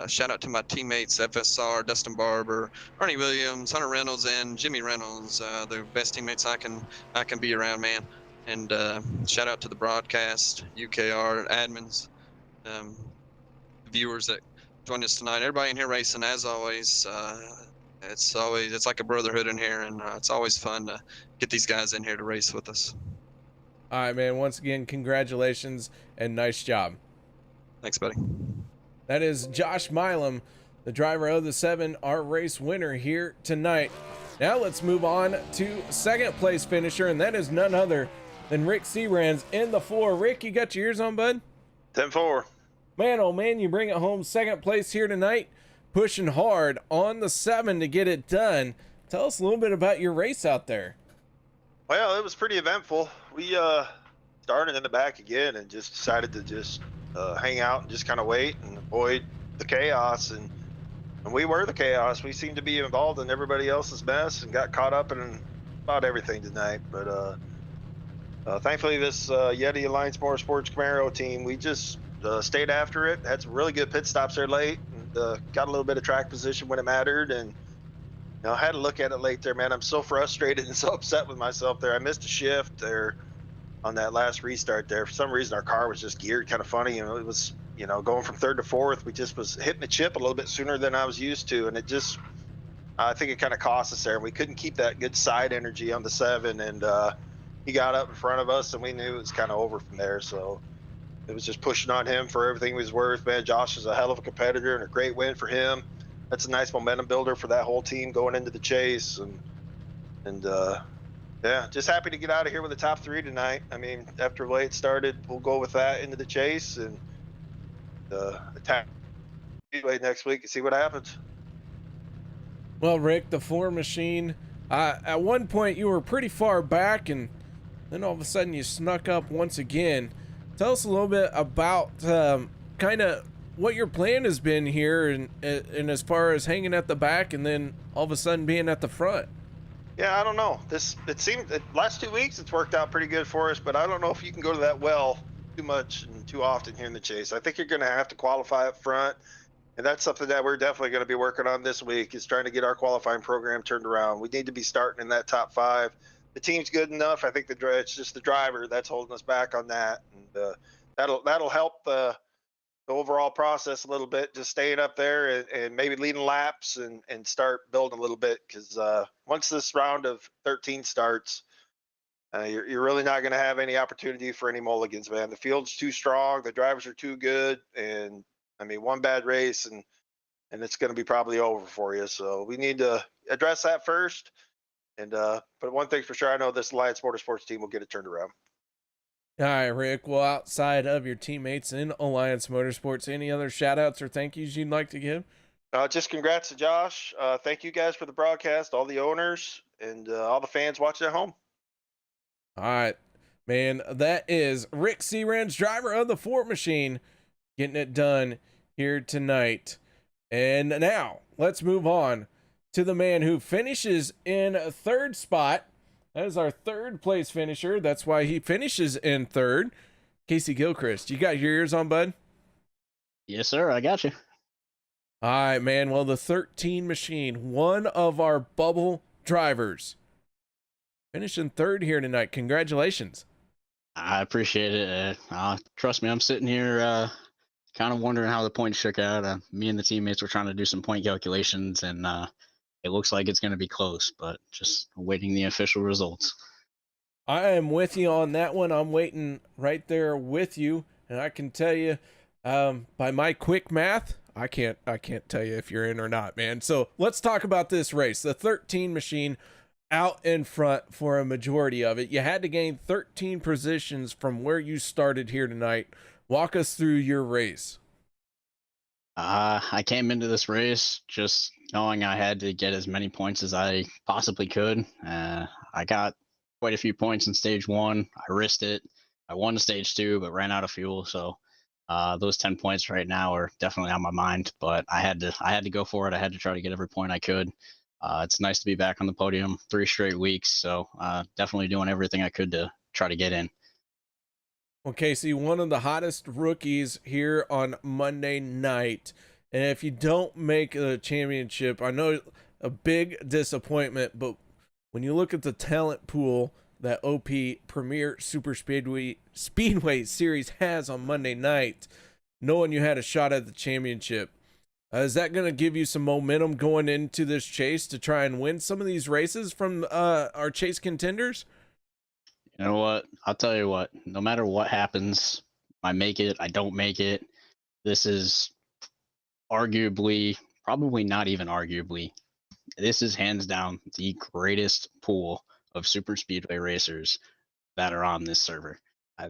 F: Shout out to my teammates, FSR, Dustin Barber, Ernie Williams, Hunter Reynolds, and Jimmy Reynolds. The best teammates I can be around, man. And shout out to the broadcast, UKR, admins, viewers that joined us tonight. Everybody in here racing, as always. It's like a brotherhood in here, and it's always fun to get these guys in here to race with us.
B: All right, man. Once again, congratulations and nice job.
F: Thanks, buddy.
B: That is Josh Milam, the driver of the 7, our race winner here tonight. Now let's move on to second place finisher, and that is none other than Rick Seabrans in the 4. Rick, you got your ears on, bud?
H: 10-4.
B: Man, oh man, you bring it home second place here tonight, pushing hard on the 7 to get it done. Tell us a little bit about your race out there.
H: Well, it was pretty eventful. We started in the back again and just decided to just hang out and just kind of wait and avoid the chaos. And we were the chaos. We seemed to be involved in everybody else's mess and got caught up in about everything tonight. But thankfully, this Yeti Alliance Motorsports Camaro team, we just stayed after it. Had some really good pit stops there late, and got a little bit of track position when it mattered. And I had to look at it late there, man. I'm so frustrated and so upset with myself there. I missed a shift there on that last restart there. For some reason, our car was just geared kind of funny. It was, going from 3rd to 4th. We just was hitting the chip a little bit sooner than I was used to, and it just, I think it kind of cost us there. We couldn't keep that good side energy on the 7, and he got up in front of us, and we knew it was kind of over from there. So it was just pushing on him for everything he was worth, man. Josh is a hell of a competitor and a great win for him. That's a nice momentum builder for that whole team going into the chase. And yeah, just happy to get out of here with the top 3 tonight. I mean, after the way it started, we'll go with that into the chase and attack next week and see what happens.
B: Well, Rick, the 4 machine, at one point you were pretty far back, and then all of a sudden you snuck up once again. Tell us a little bit about kind of what your plan has been here, and as far as hanging at the back and then all of a sudden being at the front.
H: Yeah, I don't know. It seemed the last 2 weeks it's worked out pretty good for us, but I don't know if you can go to that well too much and too often here in the chase. I think you're going to have to qualify up front, and that's something that we're definitely going to be working on this week, is trying to get our qualifying program turned around. We need to be starting in that top 5. The team's good enough. I think it's just the driver that's holding us back on that, and that'll help the overall process a little bit, just staying up there and maybe leading laps and start building a little bit, because once this round of 13 starts, you're really not going to have any opportunity for any mulligans, man. The field's too strong, the drivers are too good, and I mean, one bad race and it's going to be probably over for you. So we need to address that first. And but one thing's for sure, I know this Alliance Motorsports team will get it turned around.
B: All right, Rick. Well, outside of your teammates in Alliance Motorsports, any other shout outs or thank yous you'd like to give?
H: Just congrats to Josh. Thank you guys for the broadcast, all the owners, and all the fans watching at home.
B: All right, man. That is Rick Seabrans, driver of the 4 machine, getting it done here tonight. And now let's move on to the man who finishes in 3rd spot. That is our 3rd place finisher. That's why he finishes in 3rd. Casey Gilchrist, you got your ears on, bud?
I: Yes, sir. I got you.
B: All right, man. Well, the 13 machine, one of our bubble drivers, finishing 3rd here tonight. Congratulations.
I: I appreciate it. Trust me, I'm sitting here kind of wondering how the points shook out. Me and the teammates were trying to do some point calculations, and it looks like it's going to be close, but just awaiting the official results.
B: I am with you on that one. I'm waiting right there with you, and I can tell you, By my quick math, I can't tell you if you're in or not, man. So let's talk about this race. The 13 machine out in front for a majority of it. You had to gain 13 positions from where you started here tonight. Walk us through your race.
I: I came into this race just knowing I had to get as many points as I possibly could. I got quite a few points in stage 1. I risked it. I won stage 2, but ran out of fuel. So those 10 points right now are definitely on my mind. But I had to go for it. I had to try to get every point I could. It's nice to be back on the podium 3 straight weeks. So definitely doing everything I could to try to get in.
B: Well, Casey, one of the hottest rookies here on Monday night. And if you don't make the championship, I know a big disappointment, but when you look at the talent pool that OP Premier Super Speedway Series has on Monday night, knowing you had a shot at the championship, is that going to give you some momentum going into this chase to try and win some of these races from our chase contenders?
I: You know what? I'll tell you what, no matter what happens, I make it, I don't make it, this is arguably, probably not even arguably, this is hands down the greatest pool of super speedway racers that are on this server.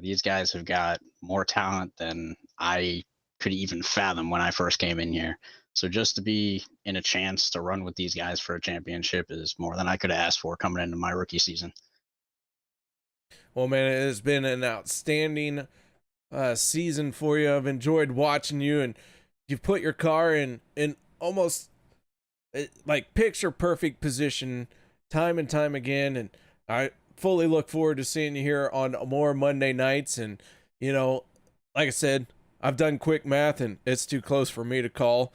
I: These guys have got more talent than I could even fathom when I first came in here. So just to be in a chance to run with these guys for a championship is more than I could have asked for coming into my rookie season.
B: Well, man, it has been an outstanding season for you. I've enjoyed watching you, and you've put your car in almost like picture perfect position time and time again. And I fully look forward to seeing you here on more Monday nights. And, you know, like I said, I've done quick math and it's too close for me to call.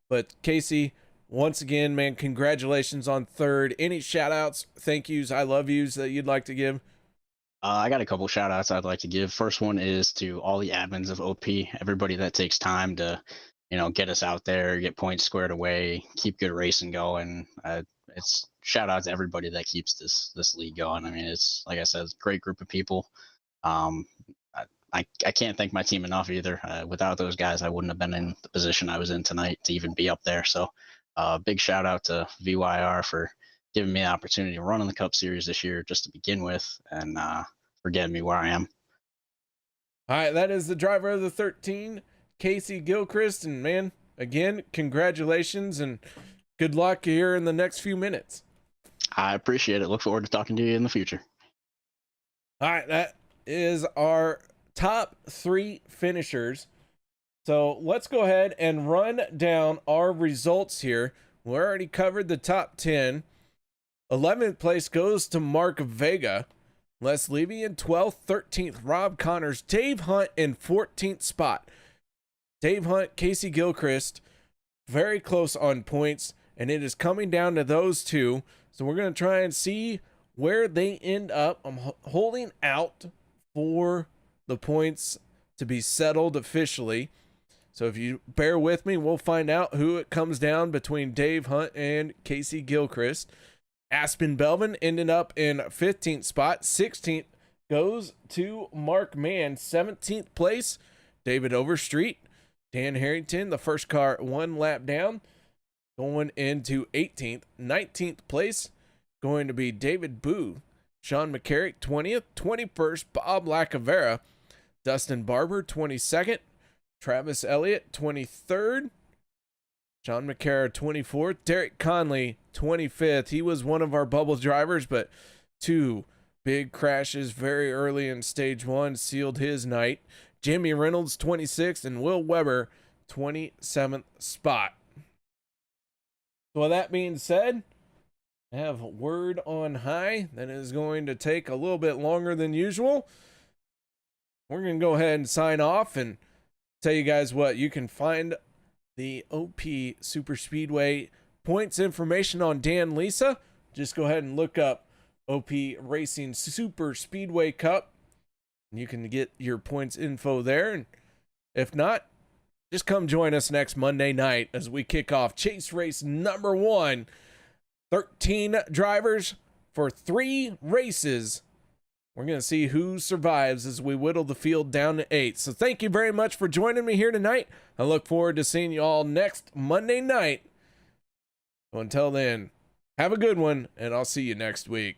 B: But Casey, once again, man, congratulations on 3rd. Any shout outs, thank yous, I love yous that you'd like to give?
I: I got a couple shout outs I'd like to give. First one is to all the admins of OP, everybody that takes time to, you know, get us out there, get points squared away, keep good racing going. It's shout out to everybody that keeps this league going. I mean, it's, like I said, it's a great group of people. I can't thank my team enough either. Without those guys, I wouldn't have been in the position I was in tonight to even be up there. So big shout out to VYR for giving me the opportunity to run in the Cup Series this year just to begin with, and for getting me where I am.
B: All right, that is the driver of the 13, Casey Gilchrist. And man, again, congratulations and good luck here in the next few minutes.
I: I appreciate it. Look forward to talking to you in the future.
B: All right, that is our top 3 finishers. So let's go ahead and run down our results here. We already covered the top 10. 11th place goes to Mark Vega. Les Levy in 12th. 13th, Rob Connors. Dave Hunt in 14th spot. Dave Hunt, Casey Gilchrist, very close on points, and it is coming down to those two. So we're going to try and see where they end up. I'm holding out for the points to be settled officially. So if you bear with me, we'll find out who it comes down between Dave Hunt and Casey Gilchrist. Aspen Belvin ended up in 15th spot. 16th goes to Mark Mann. 17th place, David Overstreet. Dan Harrington, the first car 1 lap down, going into 18th. 19th place, going to be David Boo. Sean McCarrick, 20th. 21st, Bob Lacavera. Dustin Barber, 22nd. Travis Elliott, 23rd. John McCarra, 24th. Derek Conley, 25th. He was one of our bubble drivers, but 2 big crashes very early in stage 1 sealed his night. Jimmy Reynolds, 26th, and Will Weber, 27th spot. So with that being said, I have a word on high that is going to take a little bit longer than usual. We're going to go ahead and sign off and tell you guys what, you can find the OP Super Speedway points information on Dan Lisa. Just go ahead and look up OP Racing Super Speedway Cup, and you can get your points info there. And if not, just come join us next Monday night as we kick off Chase Race number 1. 13 drivers for 3 races We're going to see who survives as we whittle the field down to 8. So thank you very much for joining me here tonight. I look forward to seeing you all next Monday night. Until then, have a good one, and I'll see you next week.